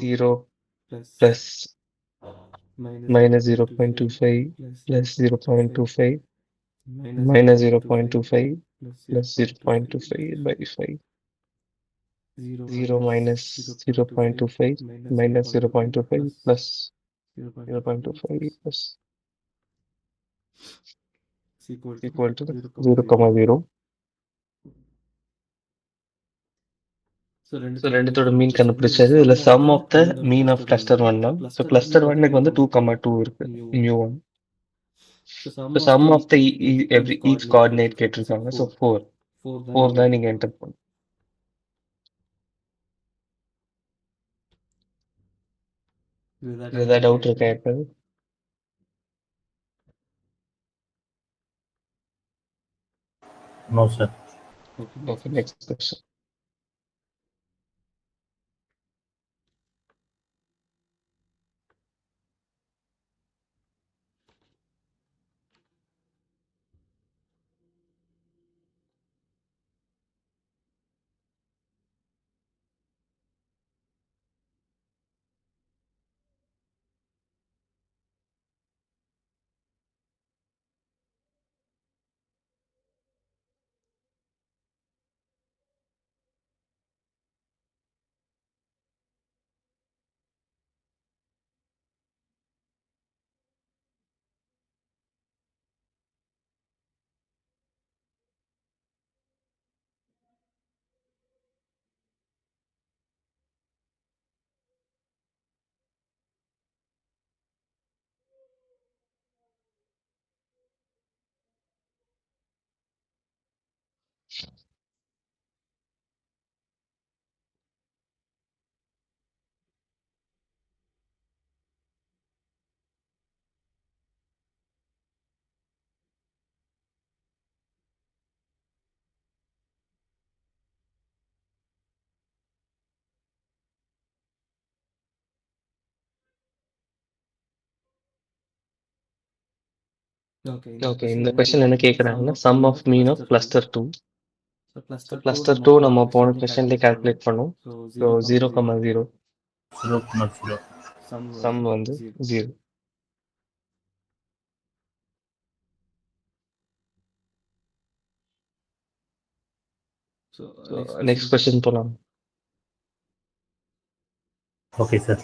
0 plus minus 0.25 plus 0.25 minus 0.25 plus 0.25 by 5. 0 minus 0.25 minus 0.25 plus 0.25 plus equal to 0, 0. So ரெண்டுத்தோட mean கண்டுபிடிச்சது. இதுல sum of the mean of cluster 1 so cluster 1க்கு வந்து 2, 2 இருக்கு μ1. So sum of the every each coordinate கேட்டிருக்காங்க. So 4 தான் நீங்க enter பண்ணணும். ஏதாவது டவுட் இருக்கா இருக்காது? No, sir. Okay, next question. Okay, இந்த கொஸ்டின் என்ன கேட்குறாங்கன்னா sum of mean of cluster 2. So cluster 2 நம்ம போன கொஸ்டின்லேயே கால்குலேட் பண்ணோம். ஸோ 0, 0 0, சம் வந்து 0. ஸோ நெக்ஸ்ட் கொஸ்டின் போகலாம். Okay, sir.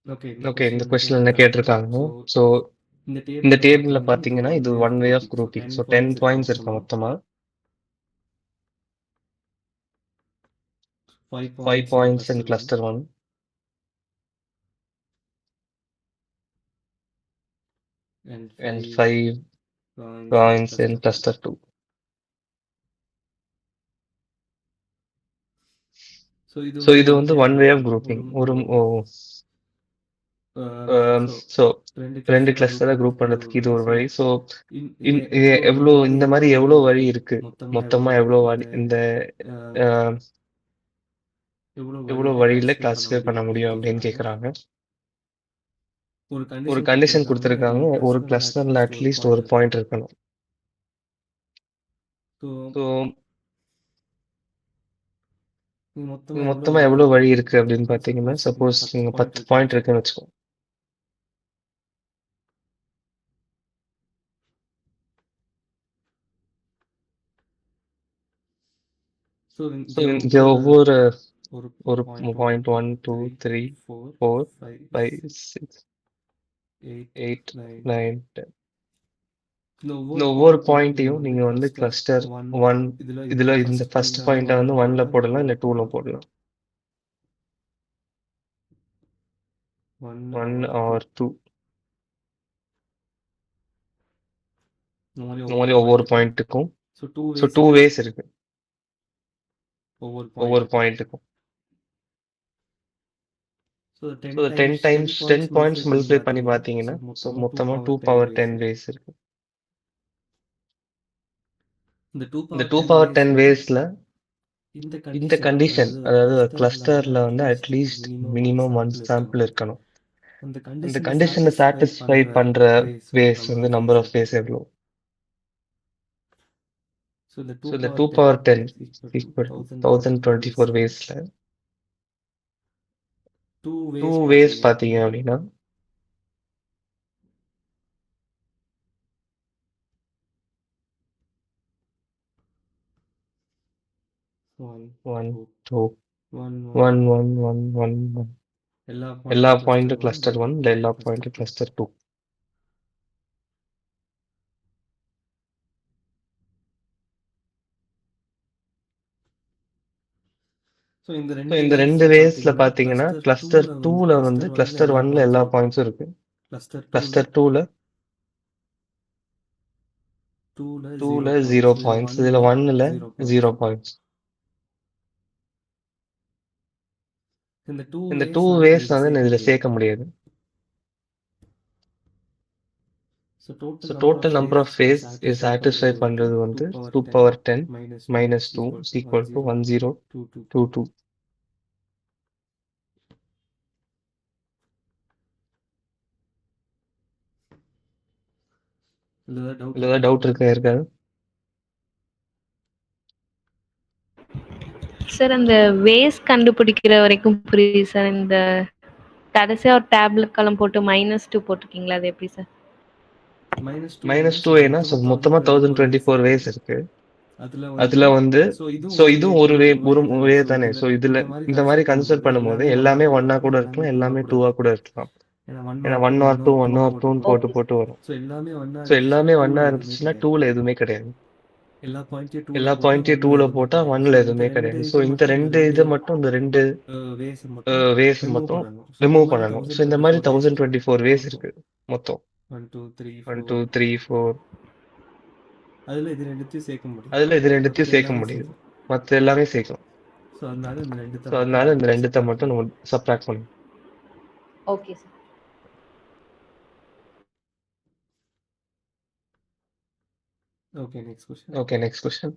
ஓகே, இந்த கொஸ்டின் என்ன கேட்டிருக்காங்க? ஸோ இந்த டேபிள்ல பாத்தீங்கன்னா இது one way of grouping. So 10 points இருக்கு மொத்தமா. 5 points in cluster 1 and 5 points in cluster 2. So இது வந்து one way of grouping. So ரெண்டு கிளஸ்டரா குரூப் பண்றதுக்கு இது ஒரு வழி. ஸோ எவ்வளோ இந்த மாதிரி எவ்வளோ வழி இருக்கு, மொத்தமா எவ்வளோ வழி இந்த எவ்வளோ வழியில கிளாஸிஃபை பண்ண முடியும் அப்படின்னு கேக்குறாங்க. ஒரு கண்டிஷன் கொடுத்துருக்காங்க, ஒரு கிளஸ்டர்ல அட்லீஸ்ட் ஒரு பாயிண்ட் இருக்கணும். ஸோ மொத்தமா எவ்வளவு வழி இருக்கு அப்படின்னு பாத்தீங்கன்னா, சப்போஸ் நீங்க 10 பாயிண்ட் இருக்குன்னு வச்சுக்கோங்க. ஸோ இங்க ஒவ்வொரு ஒரு பாயிண்ட் 1 2 3 4 5 6 8 9 10. இந்த ஒவ்வொரு பாயிண்ட்டையும் நீங்க வந்து கிளஸ்டர் 1 இதுல இந்த ஃபர்ஸ்ட் பாயிண்ட வந்து 1ல போடலாம், இல்ல 2ல போடலாம். 1 or 2 இந்த மாதிரி ஒவ்வொரு பாயிண்ட்டுக்கும். ஸோ 2 வேஸ் இருக்கு ஒவ்வொரு பாயிண்ட்டுக்கும். ஸோ 10 டைம்ஸ் 10 பாயிண்ட்ஸ் மல்டிப்ளை பண்ணி பார்த்தீங்கன்னா, ஸோ மொத்தமா 2 பவர் 10 வேஸ் இருக்கு. இந்த 2 பவர் 10 வேஸ்ல இந்த கண்டிஷன், அதாவது கிளஸ்டர்ல வந்து அட்லீஸ்ட் மினிமம் 1 சாம்பிள் இருக்கணும். அந்த கண்டிஷனை சாட்டிஸ்ஃபை பண்ற வேஸ் வந்து நம்பர் ஆஃப் வேஸ் எவ்வளோ? ஸோ இந்த 2 பவர் 10 ஈக்குவல் 1024 வேஸ்ல 2 வேஸ் பார்த்தீங்க அப்படின்னா ஒன் டூ 1 1 1 1 1 எல்லா பாயிண்ட்டும் கிளஸ்டர் 1, இல்லை எல்லா பாயிண்ட்டும் கிளஸ்டர் 2. ஸோ இந்த ரெண்டு வேஸ்ல பாத்தீங்கன்னா, கிளஸ்டர் 2ல வந்து கிளஸ்டர் 1ல எல்லா பாயிண்ட்ஸும் இருக்கு. கிளஸ்டர் 2ல 0 பாயிண்ட்ஸ், இதுல 1ல 0 பாயிண்ட்ஸ். இந்த 2 வேஸ் வந்து இதுல சேர்க்க முடியாது. So total number of ways is satisfy பண்றது வந்து 2 பவர் 10 மைனஸ் 2 ஈக்குவல் டு 1022. இதுல ஏதாவது டவுட் இருக்காது? சார் அந்த வேஸ் கண்டுபிடிக்கிற வரைக்கும் புரியுது சார். இந்த கடைசியா ஒரு டேப்ல காலம் போட்டு -2 போட்டிருக்கீங்களா, அது எப்படி சார்? -2 ஏன்னா மொத்தமா 1024 வேஸ் இருக்கு. அதுல வந்து ஸோ இதுவும் ஒரு வே தானே. ஸோ இதுல இந்த மாதிரி கன்சிடர் பண்ணும்போது எல்லாமே 1ஆ கூட இருக்கலாம், எல்லாமே 2ஆ கூட இருக்கலாம். ஏன்னா 1 or 2 1 or 2ன்னு போட்டு போட்டு வரும். ஸோ எல்லாமே 1ஆ இருந்துச்சுன்னா 2ல எதுவுமே கிடையாது. எல்லா பாயிண்ட்டையும் 2ல போட்டா 1ல எதுவுமே கிடையாது. ஸோ இந்த ரெண்டு இதை மட்டும், இந்த ரெண்டு வேஸ் மட்டும் ரிமூவ் பண்ணணும். ஸோ இந்த மாதிரி 1024 வேஸ் இருக்கு மொத்தம். 1 2 3 4. அதுல இது ரெண்டுத்தையும் சேர்க்க முடியுது, மற்ற எல்லாமே சேர்க்கலாம். ஸோ அதனால இந்த ரெண்டுத்தை மட்டும் நம்ம சப்ட்ராக்ட் பண்ணணும். Okay sir. Okay, next question.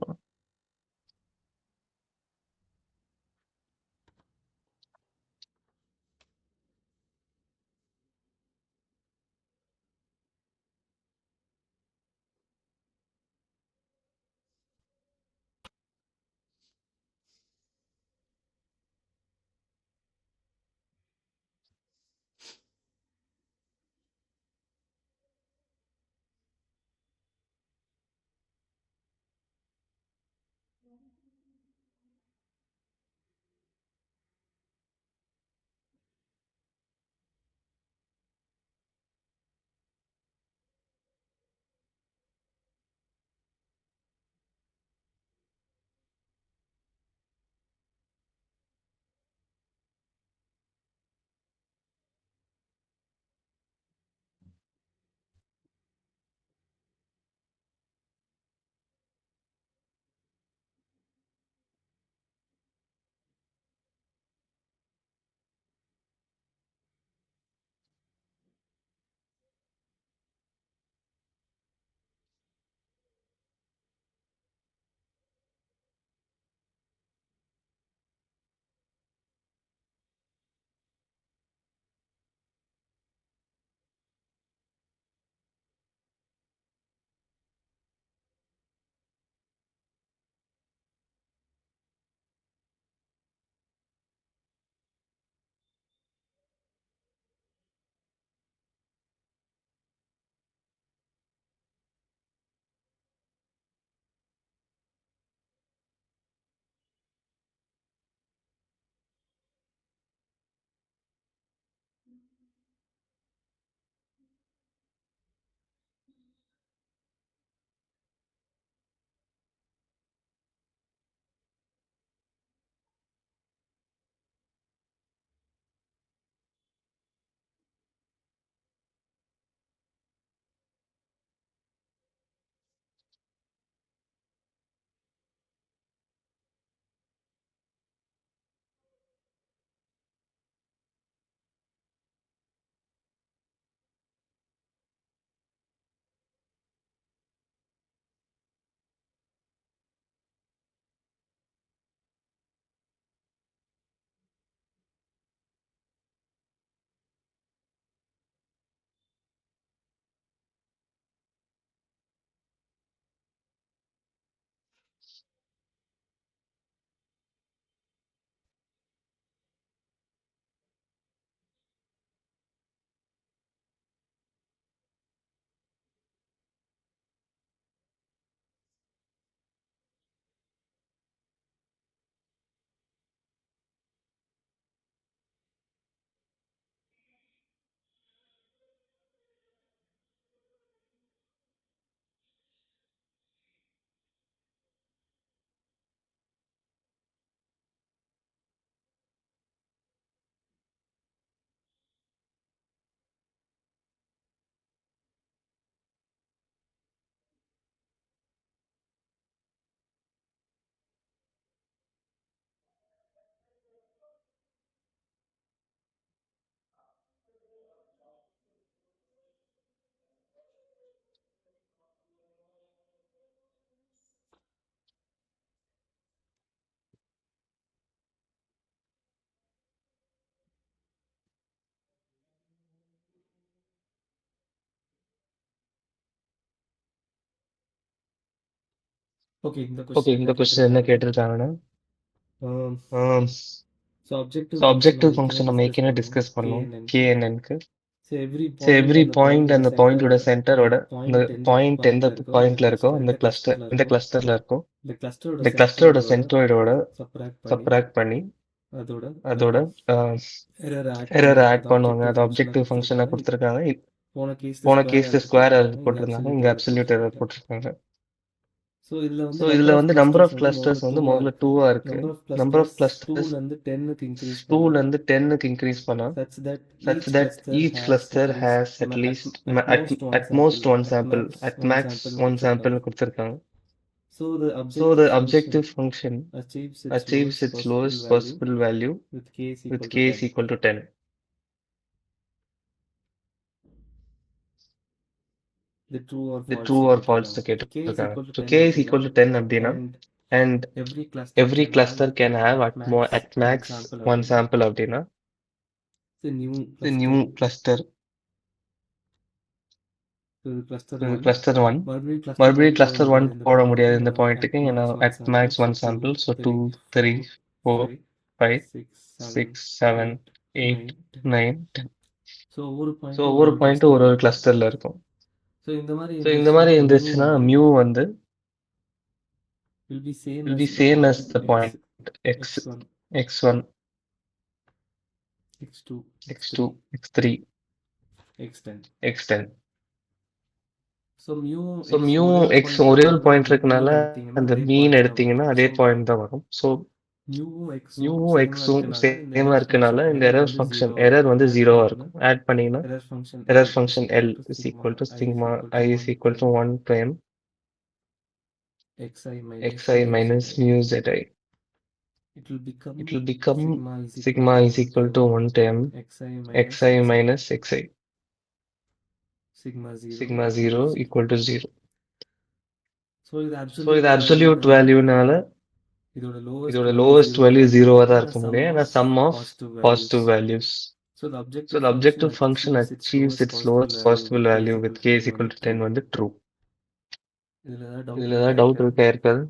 Okay இந்த ஓகே, கொஸ்டின் இந்த என்ன கொஸ்டின் என்ன கேட்டிருக்காங்கன்னா so so objective function objective நம்ம ஃபங்க்ஷன் நம்ம டிஸ்கஸ் ஏற்கனவே பண்ணோம் டிஸ்கஸ் பண்ணோம் கேஎன்என்க்கு. கேஎன்என்க்கு. So every so every point அந்த பாயிண்டோட சென்டரோட பாயிண்ட் இந்த எந்த பாயிண்ட் எந்த பாயிண்ட்ல இருக்கோ அந்த பாயிண்ட்ல இருக்கோ கிளஸ்டர் அந்த எந்த கிளஸ்டர் கிளஸ்டர்ல இந்த இருக்கோ கிளஸ்டர்ல இருக்கும். இந்த கிளஸ்டரோட இந்த கிளஸ்டரோட சென்ட்ராய்டோட சென்ட்ராய்டோட சப்ராக்ட் பண்ணி அதோட அதோட எரர் எரர் ஆட் பண்ணுவாங்க. அது அப்ஜெக்டிவ் ஃபங்க்ஷனா கொடுத்துருக்காங்க. போன கேஸ்ல போன ஸ்கொயர் கேஸ்ல எரர் ஸ்கொயர் எரர் போட்டிருந்தாங்க, இங்க போட்டிருந்தாங்க, அப்சல்யூட் இங்க எரர் அப்சல்யூட் எரர் போட்டிருக்காங்க. போட்டிருக்காங்க. ஸோ இதுல வந்து ஸோ இதுல வந்து நம்பர் ஆஃப் கிளஸ்டர்ஸ் வந்து முதல்ல 2-ஆ இருக்கு. நம்பர் ஆஃப் கிளஸ்டர்ஸ் 2ல இருந்து 10க்கு இன்க்ரீஸ் 2ல இருந்து 10க்கு இன்க்ரீஸ் பண்ணா such that each cluster has at least at most one sample, at max one sample கொடுத்திருக்காங்க. So the So the objective objective function function achieves its lowest possible value with k is with equal k to is 10. equal to 10. The true or The false true or false கேட்டிருக்காங்க. கேட்டிருக்காங்க. So k k is is equal equal to to 10 10 அப்படின்னா and and every every cluster can have at one max sample one அப்படின்னா sample அப்படின்னா the new the new cluster cluster cluster 1 மறுபடியும் cluster 1 போட முடியாது இந்த ஏன்னா பாயிண்ட்டுக்கு. ஏன்னா at max one sample, so 2 3 4 5 6 7 8 9 10. So ஒவ்வொரு ஸோ பாயிண்ட்டும் ஒவ்வொரு பாயிண்ட்டும் ஒரு ஒரு கிளஸ்டர்ல இருக்கும். ஸோ இந்த மாதிரி ஸோ இந்த மாதிரி இருந்துச்சுன்னா மியூ வந்து will be same will as be the same as point the point x x1 x1 x2 x2 x3 x10. x10. So mu so mu X ஒரே ஒரு பாயிண்ட் இருக்கனால அந்த மீன் எடுத்தீங்கன்னா அதே பாயிண்ட் தான் வரும். ஸோ மியூவும் எக்ஸும் சேமா இருக்கனால இந்த எரர் வந்து ஜீரோவா இருக்கும். ஆட் பண்ணீங்கன்னா error function L is equal to sigma I is equal to 1 to m xi minus mu zi. It will become sigma is equal to 1 to m xi minus xi. Sigma 0 equal to 0. So இது absolute வேல்யூனால இதோட lowest value ஜீரோவா தான் இருக்க முடியும். ஏன்னா sum of positive values. So the objective function achieves its lowest possible value with k is equal to 10 வந்து true. இதுல ஏதாவது டவுட் இருக்கா இருக்காது?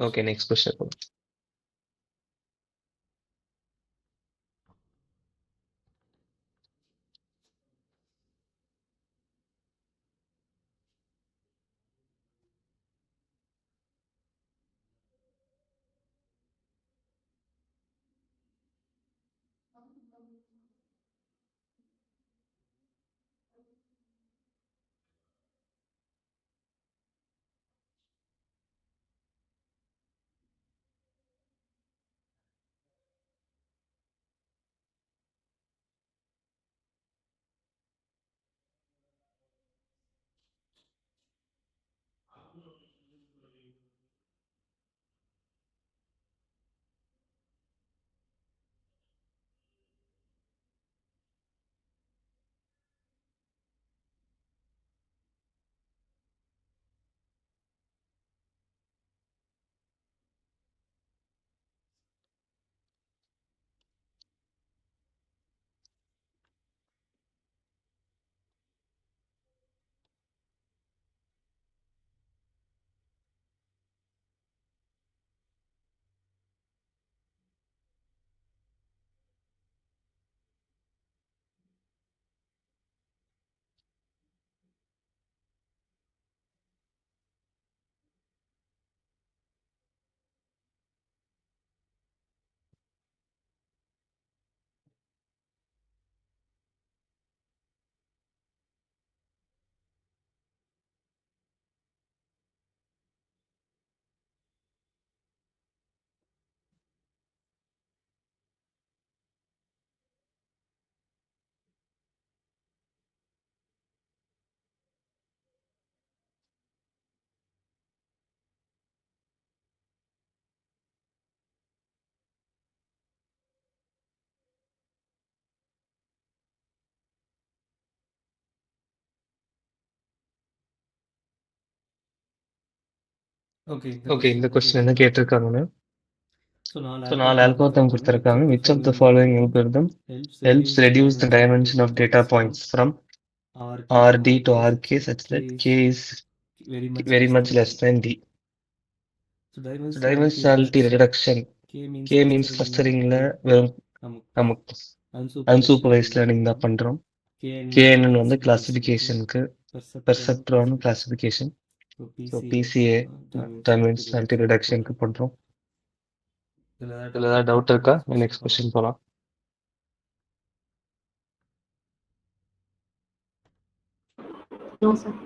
Okay, next question. ஓகே, இந்த கொஸ்டின் என்ன கேட்டிருக்காங்கன்னா ஸோ 4 algorithm கொடுத்துருக்காங்க. Which of the following algorithm helps reduce the dimension of data points from RD to RK such that K is very much less than D? So dimensionality reduction. K means clusteringல வெறும் நமக்கு unsupervised learning தான் பண்றோம். KNN வந்து கிளாசிஃபிகேஷனுக்கு perceptron classification. So PCA dimensionality reductionக்கு பண்றோம். இதுல ஏதாவது டவுட் இருக்கா? நெக்ஸ்ட் கொஸ்டின் போலாம். No sir.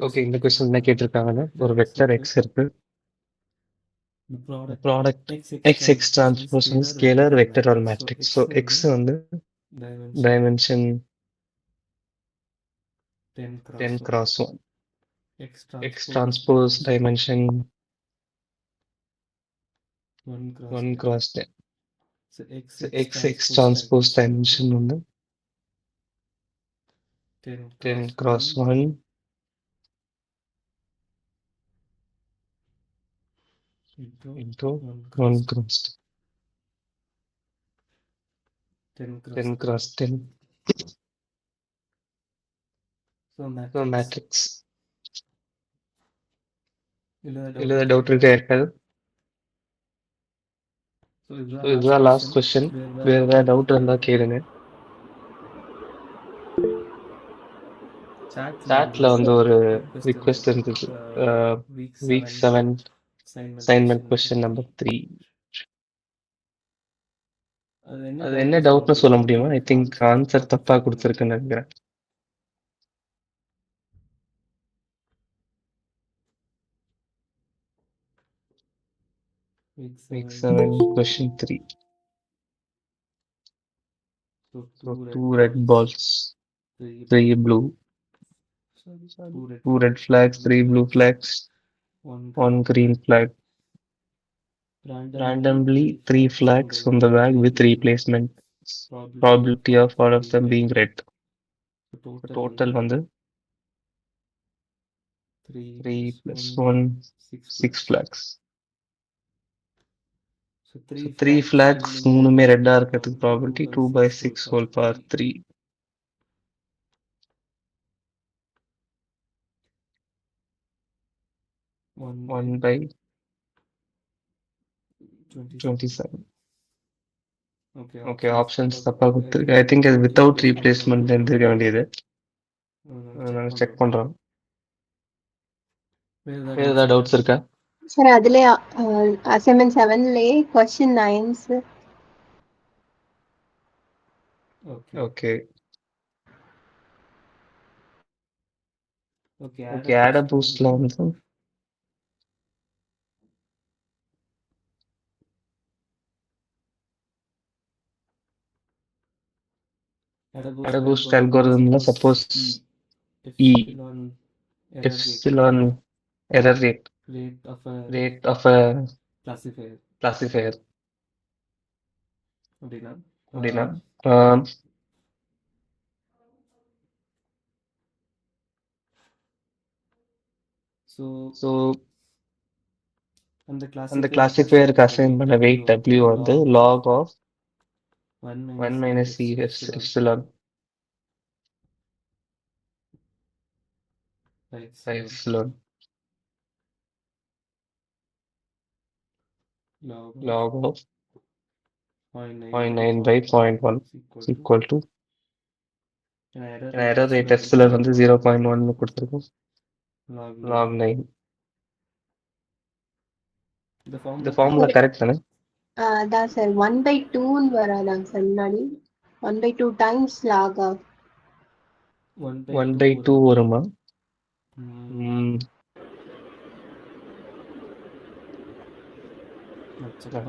ஓகே, இந்த கொஸ்டின் என்ன கேட்டிருக்காங்கன்னா, ஒரு வெக்டர் எக்ஸ் இருக்கு. ப்ராடக்ட் எக்ஸ் எக்ஸ் டிரான்ஸ்போஸ் வந்து ஸ்கேலர் வெக்டர் ஒரு மேட்ரிக்ஸ். ஸோ எக்ஸ் வந்து dimension 10x1, X transpose dimension 1x10. So X X transpose dimension வந்து 10x1 into 1x10. 10x10. So matrix. இல்ல டவுட் இருக்கா இருக்காது? இதுதான் லாஸ்ட் கொஸ்டின். வேற ஏதாவது டவுட் இருந்தா கேளுங்க. சாட்ல வந்து ஒரு ரிக்வெஸ்ட் இருந்தது. Week 7 assignment question number 3. அது என்ன டவுட்னு சொல்ல முடியுமா? ஐ திங்க் ஆன்சர் தப்பா கொடுத்துருக்குன்னு நினைக்கிறேன். Week 7, question 3. So 2 red balls, 3 blue. Sorry, 2 red flags, 3 blue flags, 1 green flag. Randomly 3 flags on the bag with replacement. Probability of all of them being red. Total வந்து 3 plus 1, 6 flags. So 3 flags மூணுமே ரெட்டா இருக்கிறதுக்கு probability 2/6 whole power 3. 1/27. Okay, options தப்பா கொடுத்துருக்கு. I think அது without replacement இருந்திருக்க வேண்டியது. நான் செக் பண்றோம். வேற ஏதாவது டவுட்ஸ் இருக்கா? சார் அதுல அசைன்மெண்ட் 7லயே क्वेश्चन 9 ஓகே ஆட் பூஸ்ட்ல வந்து ஆட் பூஸ்ட் அல்காரிதம்ல suppose E epsilon error rate of a classifier அப்படின்னா ஸோ அந்த கிளாசிஃபையருக்கு அசைன் பண்ண வெயிட் W வந்து log of 1 minus E epsilon log of 0.9 by 0.1 is equal to error rate epsilon வந்து 0.1 கொடுத்துருக்கோம் log 9. இந்த ஃபார்முலா கரெக்ட் தானே? அதான் சார் 1/2 வராதாங்க சார் முன்னாடி 1/2 டைம்ஸ் log ஆஃப் 1/2 வருமா?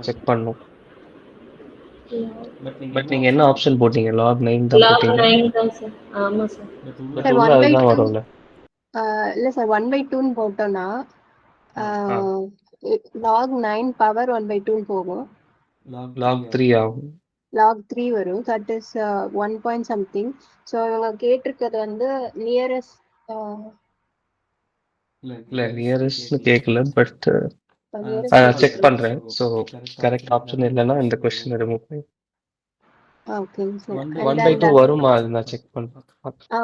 செக் பண்ணும். பட் நீங்க என்ன ஆப்ஷன் போட்டீங்க? log 9 தான் log போட்டீங்க. 9 தான் சார். ஆமா சார். பட் உள்ள அதுதான் வரும்ல. இல்ல சார் 1/2 போட்டோம்னா log 9 பவர் 1/2 போகும். log 3 ஆகும். log 3 வரும். That is 1 point something. So இவங்க கேட்டிருக்கிறது வந்து நியரஸ்ட் இல்ல நியரஸ்ட்னு கேட்கல, பட் செக் பண்றேன். ஸோ கரெக்ட் ஆப்ஷன் இல்லைன்னா இந்த கொஸ்டின் ரிமூவ் பண்ணி ஓகேங்க சார் 1/2 வருமா? அது நான் செக் பண்றேன்.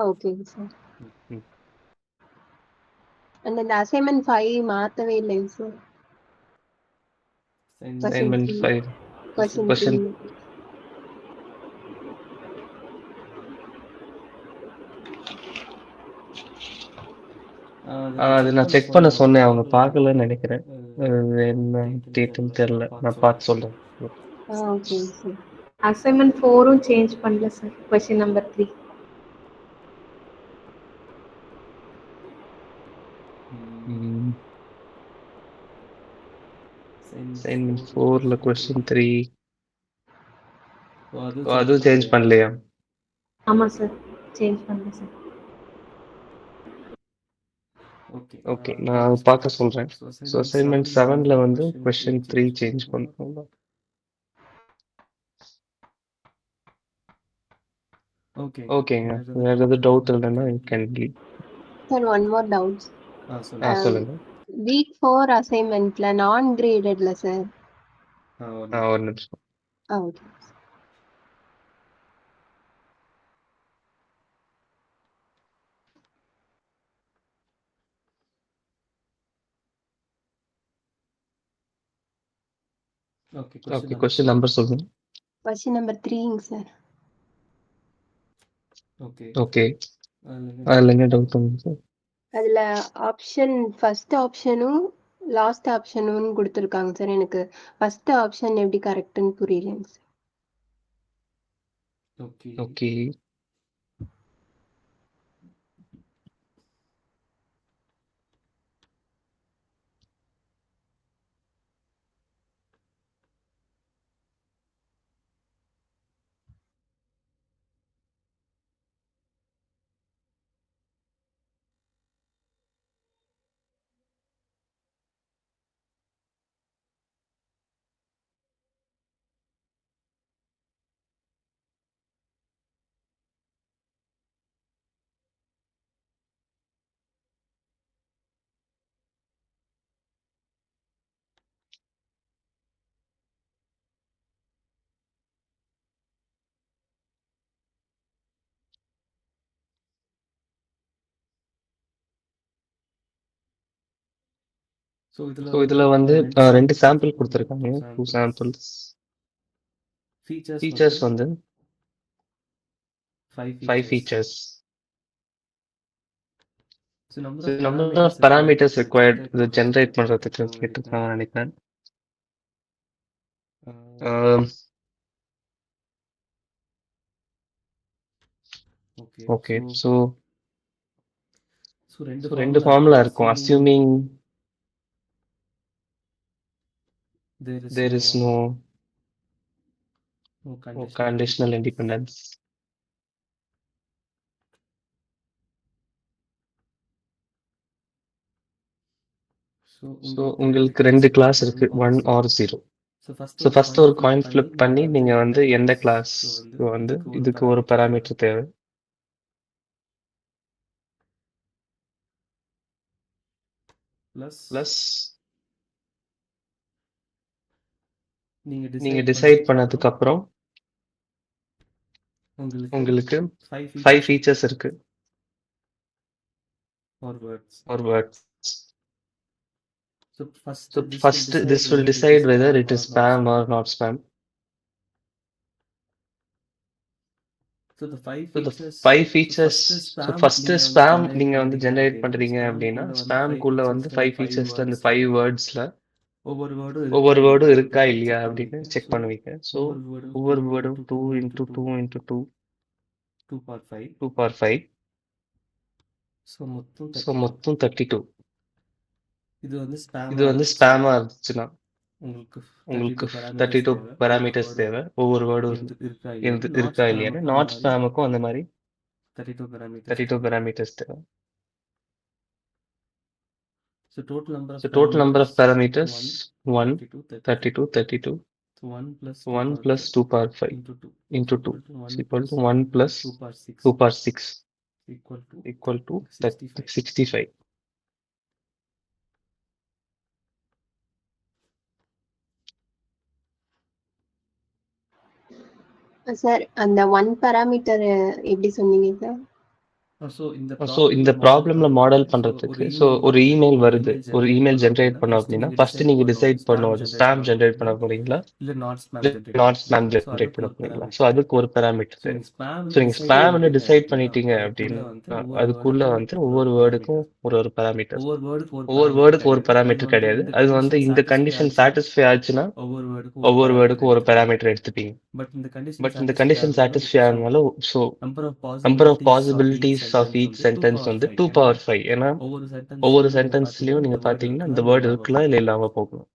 ஓகேங்க சார். அண்ட் இந்த அசைன்மெண்ட் 5 மாத்தவே இல்லைங்க சார். அசைன்மெண்ட் 5 क्वेश्चन அது நான் செக் பண்ண சொன்னேன், அவங்க பார்க்கலன்னு நினைக்கிறேன். என்ன டேட்டுன்னு தெரியல, நான் பார்த்து சொல்றேன். ஓகேங்க சார். அசைன்மெண்ட் 4ம் சேஞ்ச் பண்ணல சார். Question number 3. அசைன்மெண்ட் 4ல கொஸ்டின் 3 அதுவும் சேஞ்ச் பண்ணலையா? ஆமா சார், சேஞ்ச் பண்ணல சார். ஓகே, நான் பார்க்க சொல்றேன். ஸோ அசைன்மெண்ட் 7ல வந்து கொஸ்டின் 3 சேஞ்ச் பண்ணுறோம். ஓகேங்க, வேற ஏதாவது டவுட் இல்லைன்னா you can leave. Sir one more doubts. சொல்லுங்க. வீக் 4 அசைன்மெண்ட்ல நான் கிரேடட்ல சார். ஒரு நிமிஷம். ஓகே. ஓகே, क्वेश्चन நம்பர் சொல்லுங்க. क्वेश्चन நம்பர் 3ங்க சார். ஓகே, அதுல என்ன டவுட் உங்களுக்கு சார்? அதுல ஆப்ஷன் ஃபர்ஸ்ட் ஆப்ஷனும் லாஸ்ட் ஆப்ஷனும் கொடுத்துருக்காங்க சார். எனக்கு ஃபர்ஸ்ட் ஆப்ஷன் எப்படி கரெக்ட்னு புரியலைங்க சார். ஓகே. ஸோ இதுல வந்து 2 சாம்பிள் குடுத்துருக்காங்க. 2 சாம்பிள்ஸ். ஃபீச்சர்ஸ் வந்து 5 features. So number of parameters required இத ஜெனரேட் பண்றதுக்கு கேட்டிருக்காங்கன்னு நினைக்கிறேன். ஓகே. ஸோ 2 ஃபார்முலா இருக்கும். Assuming there is no conditional independence. So உங்களுக்கு 2 கிளாஸ் இருக்கு 1 or 0. ஸோ ஃபர்ஸ்ட் ஒரு காயின் ஃபிளிப் பண்ணி நீங்க வந்து எந்த கிளாஸ் வந்து இதுக்கு ஒரு பாராமீட்டர் தேவை. பிளஸ் நீங்க டிசைட் பண்ணதுக்கு அப்புறம் உங்களுக்கு 5 ஃபீச்சர்ஸ் இருக்கு or words. So first this will decide whether it is spam or not spam. So the 5 features. So first spam நீங்க வந்து ஜெனரேட் பண்றீங்க அப்படின்னா ஸ்பாம் குள்ள வந்து 5 ஃபீச்சர்ஸ்ல அந்த 5 வேர்ட்ஸ்ல ஒவ்வொரு வேர்டும் இருக்கா இல்லையா அப்படின்னு செக் பண்ணுவீங்க. ஸோ ஒவ்வொரு வேர்டும் 2 into 2 into 2 2 power 5. ஸோ மொத்தம் 32. இது வந்து ஸ்பாமா இருந்துச்சுன்னா உங்களுக்கு 32 பாராமீட்டர்ஸ் தேவை. ஒவ்வொரு வேர்டும் இருக்கா இல்லையா. நாட் ஸ்பாமுக்கும் அந்த மாதிரி 32 பாராமீட்டர்ஸ் தேவை. So total number of parameters 1, 32, 32. So 1 plus 2 power 5 into 2 is equal to 1 plus 2 power 6 equal to 65. Sir அந்த 1 பாராமீட்டர் எப்படி சொன்னீங்க சார்? ஸோ இந்த ப்ராப்ளம்ல மாடல் பண்றதுக்கு ஸோ ஒரு இமெயில் வருது, ஒரு இமெயில் ஜென்ரேட் பண்ணோம் அப்படின்னா ஃபர்ஸ்ட் நீங்க டிசைட் பண்ணும் அது ஸ்பாம் ஜென்ரேட் பண்ண போறீங்களா இல்ல நாட் ஸ்பாம் ஜென்ரேட் பண்ண போறீங்களா. ஸோ அதுக்கு ஒரு பாராமீட்டர். ஸோ நீங்க ஸ்பாம்னு டிசைட் பண்ணிட்டீங்க அப்படின்னு அதுக்குள்ள வந்து ஒவ்வொரு வேர்டுக்கும் ஒரு பாராமீட்டர். ஒவ்வொரு வேர்டுக்கு ஒரு பாராமீட்டர் கிடையாது. அது வந்து இந்த கண்டிஷன் சாட்டிஸ்ஃபை ஆச்சுன்னா ஒவ்வொரு வேர்டுக்கும் ஒரு பாராமீட்டர் எடுத்துப்பீங்க. பட் இந்த கண்டிஷன் சாட்டிஸ்ஃபை ஆனாலும் so number of possibilities of each sentence வந்து 2 power 5. ஏன்னா ஒவ்வொரு சென்டென்ஸ்லயும் நீங்க பாத்தீங்கன்னா இந்த வேர்டு இருக்கலாம் இல்ல இல்லாம போகலாம்.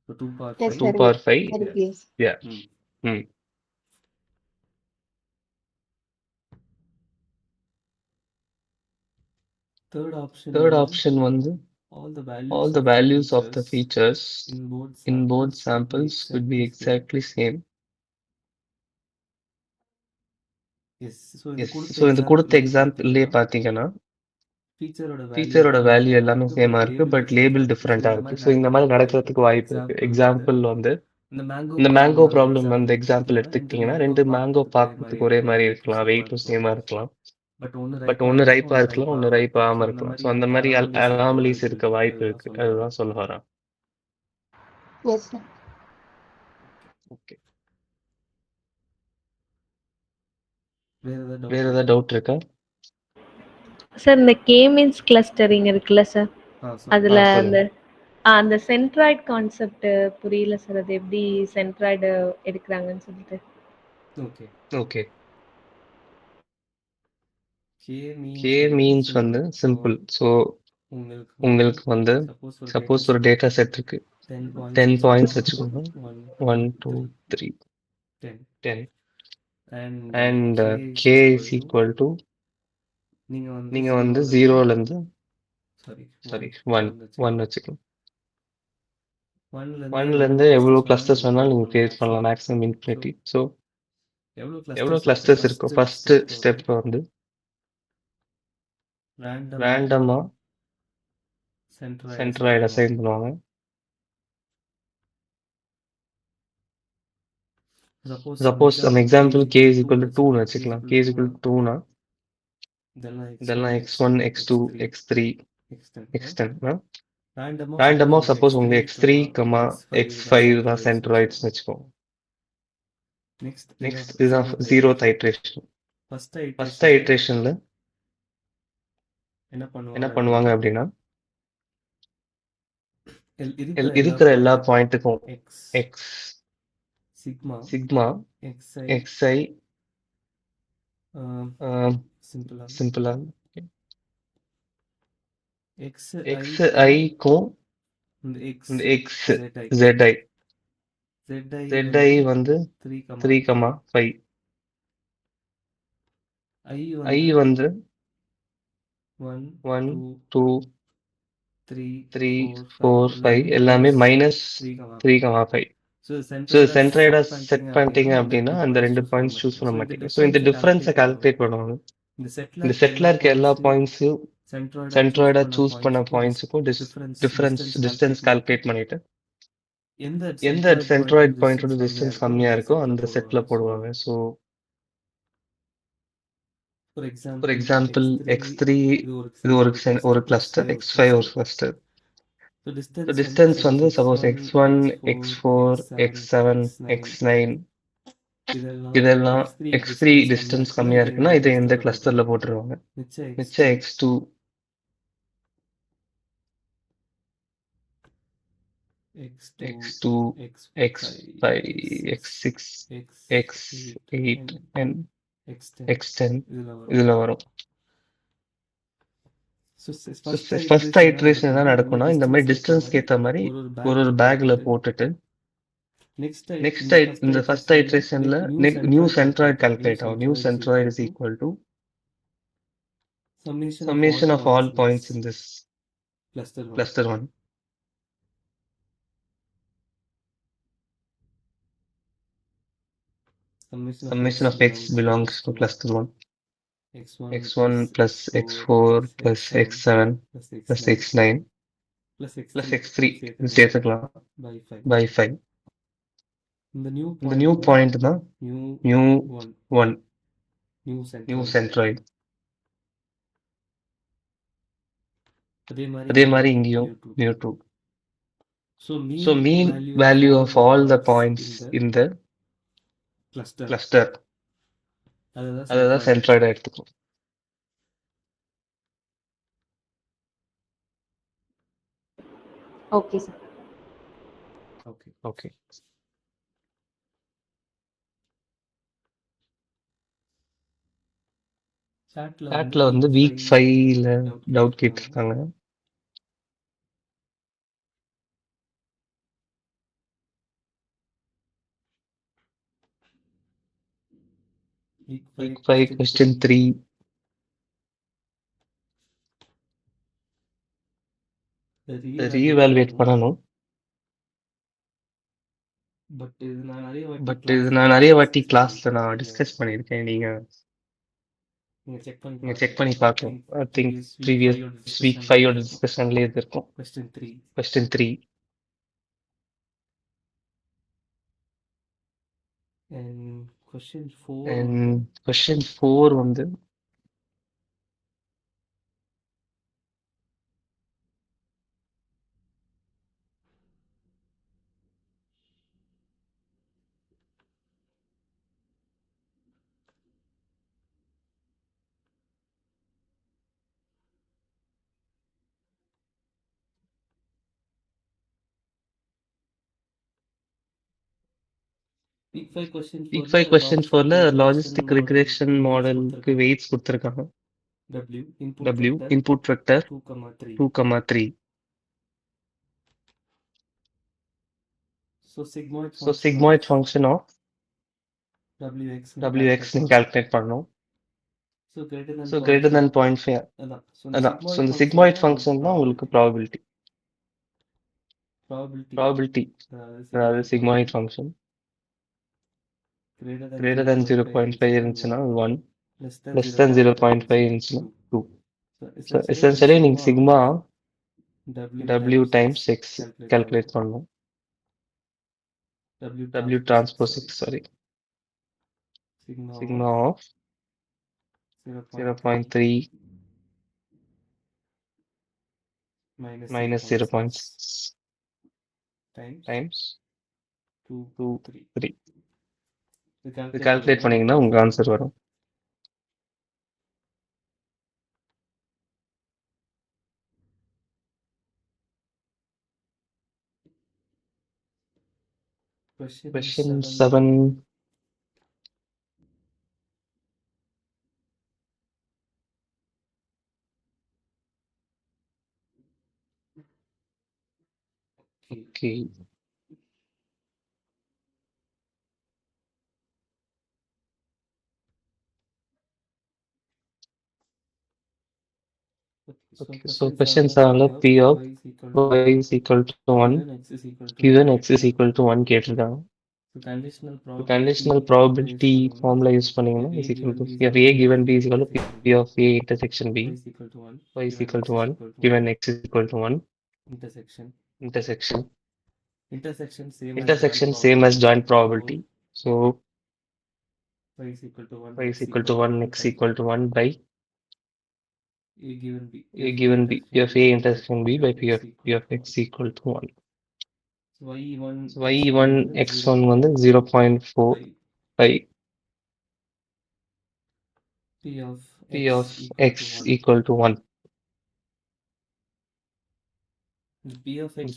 2 power 5. Yeah. Third option வந்து all the values of the features in both samples could be exactly same. So இந்த கொடுத்த எக்ஸாம்பிள்லயே பாத்தீங்கன்னா ஃபீச்சரோட வேல்யூ எல்லாமே சேமா இருக்கு பட் லேபிள் டிஃப்ரெண்டா இருக்கு. ஸோ இந்த மாதிரி நடக்கிறதுக்கு வாய்ப்பு இருக்கு. எக்ஸாம்பிள் வந்து இந்த மேங்கோ ப்ராப்ளம் வந்து எக்ஸாம்பிள் எடுத்துக்கிட்டீங்கன்னா 2 மேங்கோ பார்க்கறதுக்கு ஒரே மாதிரி இருக்கலாம், வெயிட்டும் சேமா இருக்கலாம். பட் ஒன்னு ரைப்பா இருக்கலாம், ஒன்னு ரைப் ஆகாம இருக்கலாம். ஸோ அந்த மாதிரி அனாமலிஸ் இருக்க வாய்ப்பு இருக்கு. அதுதான் சொல்ல வரேன். ஓகே, வேற ஏதாவது டவுட் இருக்கா சார்? இந்த கே மீன்ஸ் கிளஸ்டரிங் இருக்குல்ல சார், அதுல அந்த அந்த சென்ட்ராய்டு கான்செப்ட் புரியல சார். அது எப்படி சென்ட்ராய்டு எடுக்கிறாங்கன்னு சொல்லிட்டு. ஓகே. ஓகே. கே மீன்ஸ் வந்து சிம்பிள். ஸோ உங்களுக்கு வந்து சப்போஸ் ஒரு டேட்டா செட் இருக்கு, 10 பாயிண்ட்ஸ் வச்சுக்கோங்க. 1 2 3 10 and K is equal to நீங்க வந்து 0லேருந்து சாரி 1 வச்சுக்கலாம். 1லேருந்து எவ்வளோ கிளஸ்டர்ஸ் வேணாலும் நீங்கள் கிரியேட் பண்ணலாம், மேக்ஸிமம் இன்ஃபினிட்டி. ஸோ எவ்வளோ கிளஸ்டர்ஸ் இருக்கோ ஃபர்ஸ்ட் ஸ்டெப் வந்து ரேண்டமாக சென்ட்ராய்டு அசைன் பண்ணுவாங்க. சப்போஸ் நம்ம example K is equal to 2ன்னு வச்சுக்கலாம். கே இஸ் ஈக்குவல் டு 2னா இதெல்லாம் x1 x2 x3 x10. ரேண்டமாக சப்போஸ் உங்களுக்கு x3 x5 தான் சென்ட்ராய்ட்ஸ்னு வச்சுக்கோங்க. நெக்ஸ்ட் இதுதான் 0th ஐட்ரேஷன். ஃபர்ஸ்ட் ஐட்ரேஷனில் என்ன பண்ணுவாங்க அப்படின்னா இருக்கிற எல்லா பாயிண்ட்டுக்கும் எக்ஸ் சிக்மா எக்ஸ்ஐ சிம்பிளா எக்ஸ்ஐக்கும் இந்த எக்ஸ் ZI வந்து 3,5 ஐ வந்து 1 2 3 4 5 எல்லாமே -3,5. ஸோ சென்ட்ராய்டா செட் பண்ணிட்டீங்க அப்படின்னா அந்த 2 பாயிண்ட்ஸ் சூஸ் பண்ண மாட்டீங்க. ஸோ இந்த டிஃபரன்ஸை கால்குலேட் பண்ணுவாங்க. இந்த செட்ல இருக்க எல்லா பாயிண்ட்ஸையும் சென்ட்ராய்டா சூஸ் பண்ண பாயிண்ட்ஸுக்கும் டிஸ்டன்ஸ் கால்குலேட் பண்ணிட்டு எந்த சென்ட்ராய்டு பாயிண்டோட டிஸ்டன்ஸ் கம்மியா இருக்கோ அந்த செட்ல போடுவாங்க. ஸோ ஃபார் எக்ஸாம்பிள் x3 இது ஒரு கிளஸ்டர், x5 ஒரு கிளஸ்டர். டிஸ்டன்ஸ் வந்து suppose x1 x4 x7 x9 இதெல்லாம் x3 டிஸ்டன்ஸ் கம்மியா இருக்குன்னா இதை இந்த கிளஸ்டர்ல போட்டுருவாங்க. மிச்ச x2 x5 x6 x8 and x10 இதுல வரும். ஃபர்ஸ்ட் ஐட்ரேஷன் என்ன நடக்கும்னா இந்த மாதிரி டிஸ்டன்ஸ்க்கு ஏற்ற மாதிரி ஒரு பேக்ல போட்டுட்டு நெக்ஸ்ட் இந்த ஃபர்ஸ்ட் ஐட்ரேஷன்ல நியூ சென்ட்ராய்டு கால்குலேட் ஆகும். New centroid is equal to summation of all points in this cluster 1. Summation of x belongs to cluster 1. x1 plus x4 plus x7 plus x9 plus x3 இது சேர்த்துக்கலாம் by 5. இந்த new point தான் new 1 new centroid. அதே மாதிரி இங்கேயும் new 2. So mean value of all the points in the cluster அதுதான் சென்ட்ராய்டா எடுத்துக்கும். Okay sir. ஓகே. சாட்ல வந்து வீக் 5ல டவுட் கேட்டிருக்காங்க. வீக் 5 கொஸ்டின் 3 ரீவேல்யூவேட் பண்ணணும். பட் இது நான் நிறைய வாட்டி கிளாஸ்ல நான் டிஸ்கஸ் பண்ணியிருக்கேன். நீங்க செக் பண்ணி பார்க்கலாம். ஐ திங்க் ப்ரீவியஸ் வீக் 5 டிஸ்கஷன்லேயே இது இருக்கும். கொஸ்டின் 3 கொஸ்டின் 4 வந்து வீக் 5 கொஸ்டின் வீக் 5 கொஸ்டின் 4ல லாஜிஸ்டிக் ரிக்ரெஷன் மாடலுக்கு வெயிட்ஸ் கொடுத்துருக்காங்க. W W input vector 2,3. 2,3. So sigmoid so sigmoid function of WX WX calculate பண்ணணும். So greater than so greater than 0.5. அதான். So அதான். ஸோ இந்த சிக்மாய்ட் ஃபங்க்ஷன் தான் உங்களுக்கு ப்ராபபிலிட்டி. அதாவது சிக்மாய்ட் ஃபங்க்ஷன் greater than 0.5 இருந்துச்சுன்னா 1, less than 0.5 இருந்துச்சுன்னா 2. ஸோ எசென்ஷியலி நீங்கள் sigma W times X calculate பண்ணணும். W transpose X, sorry. Sigma of 0.3 minus 0.6 times 2, 3. இது கால்குலேட் பண்ணீங்கன்னா உங்க ஆன்சர் வரும். Question 7. Okay. Okay, so question 7ல P of y is equal to 1 given x is equal to 1 கேட்டிருக்காங்க. Conditional probability formula use பண்ணீங்கன்னா is equal to if a given b is equal to p of a intersection b, y is equal to 1 given x is equal to 1 intersection same as joint probability. So y is equal to 1 x equal to 1 by a given b, p of a intersection b by p of x equal to 1. So y1 x1 வந்து 0.45 p of x equal to 1.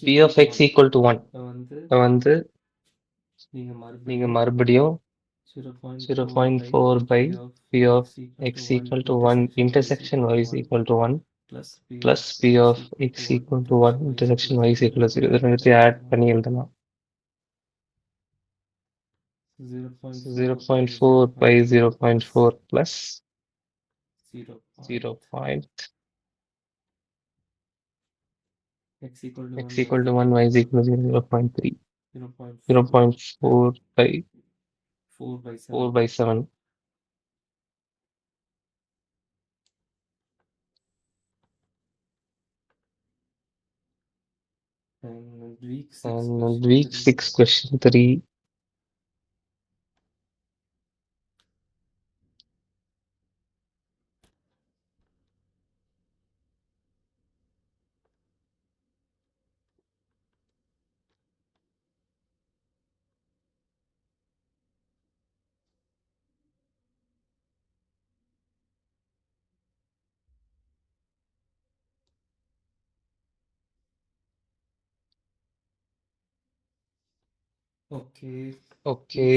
p of x equal to 1 வந்து நீங்க மறுபடியும் 0.4 by p of x equal to 1 intersection y is equal to 1 plus p of x equal to 1 intersection y is equal to 0. இது ரெண்டுத்தையும் add பண்ணி எழுதலாம். 0.4 by 0.4 plus 0. X equal to 1, y is equal to 0.3. 0.4 by 4 by 7. And week 6 question 3. Okay,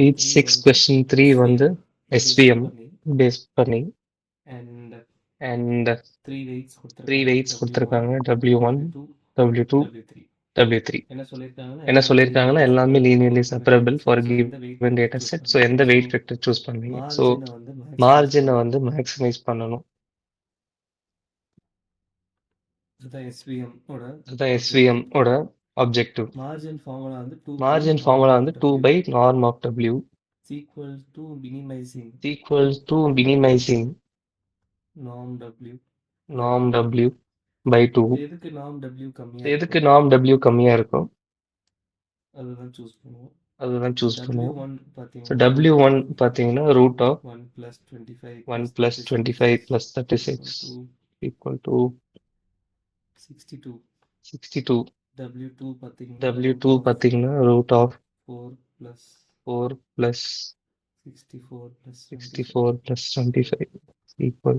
week 6 question 3 வந்து SVM base பண்ணி and 3 weights கொடுத்திருக்காங்க W1, W2, W3. என்ன சொல்லியிருக்காங்கன்னா எல்லாமே linearly separable for a given data set. So எந்த weight vector choose பண்ணுவீங்க? So margin வந்து maximize பண்ணணும். அதான் SVM ஓட objective. Margin formula வந்து 2 by norm of W equal to minimizing norm W by 2. எதுக்கு norm W கம்மியா இருக்கும் அதுதான் சூஸ் பண்ணுவோம். So W1 பார்த்தீங்கன்னா root of 1 plus 25 plus 36 equal to 62. W2 பார்த்தீங்கன்னா root of 4 plus 64 plus 25 equal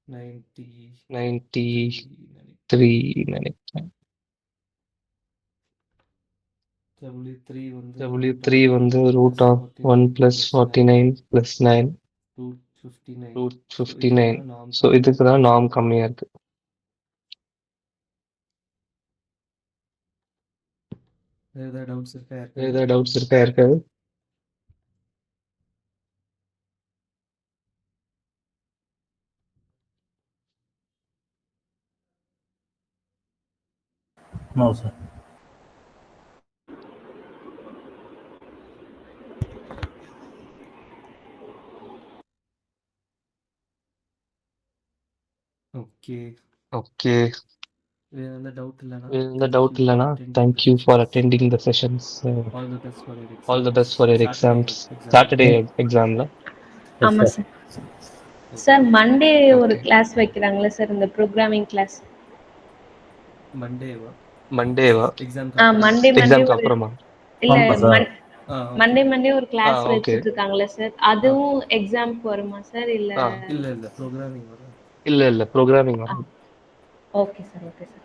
93 நினைக்கிறேன். W3 வந்து W3 வந்து ரூட் ஆஃப் 1 + 49 + 9 √59. √59. ஸோ இதுக்கு தான் நார்ம் கம்மியா இருக்கு. வேற ஏதாவது டவுட்ஸ் இருக்கா வேற யாருக்காவது? ஏதாவது டவுட்ஸ் இருக்கா யாருக்காவது? No sir. ஓகே. ஓகே. வேற எந்த டவுட் இல்லைனா வேற எந்த டவுட் இல்லைனா thank you for attending the sessions. All the best for your all the best for your exams. Exam. Saturday எக்ஸாம்ல. ஆமா சார். சார் மண்டே ஒரு Okay. கிளாஸ் வைக்கிறாங்களே சார், இந்த ப்ரோக்ராமிங் கிளாஸ். மண்டேவா? மண்டேவா? மண்டே எக்ஸாம்க்கு ஒரு அப்புறமா? இல்ல ஆமா சார். மண்டே ஒரு கிளாஸ் okay. வச்சிட்டு இருக்காங்களே சார், அதுவும் எக்ஸாம்க்கு வருமா சார் இல்ல? இல்ல ப்ரோக்ராமிங் வரும். இல்ல ப்ரோக்ராமிங் வரும். Okay sir, okay sir.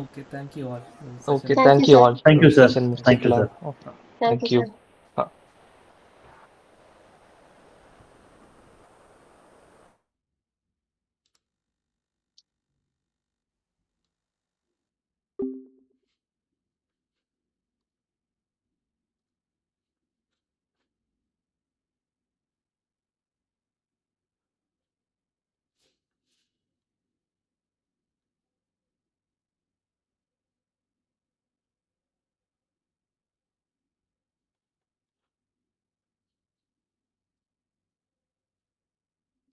Okay, thank you all. Okay, Thank thank you, you sir. all. Thank you, sir. Session Thank you, sir. முடிச்சுக்கலாம். Thank you, Thank you. sir.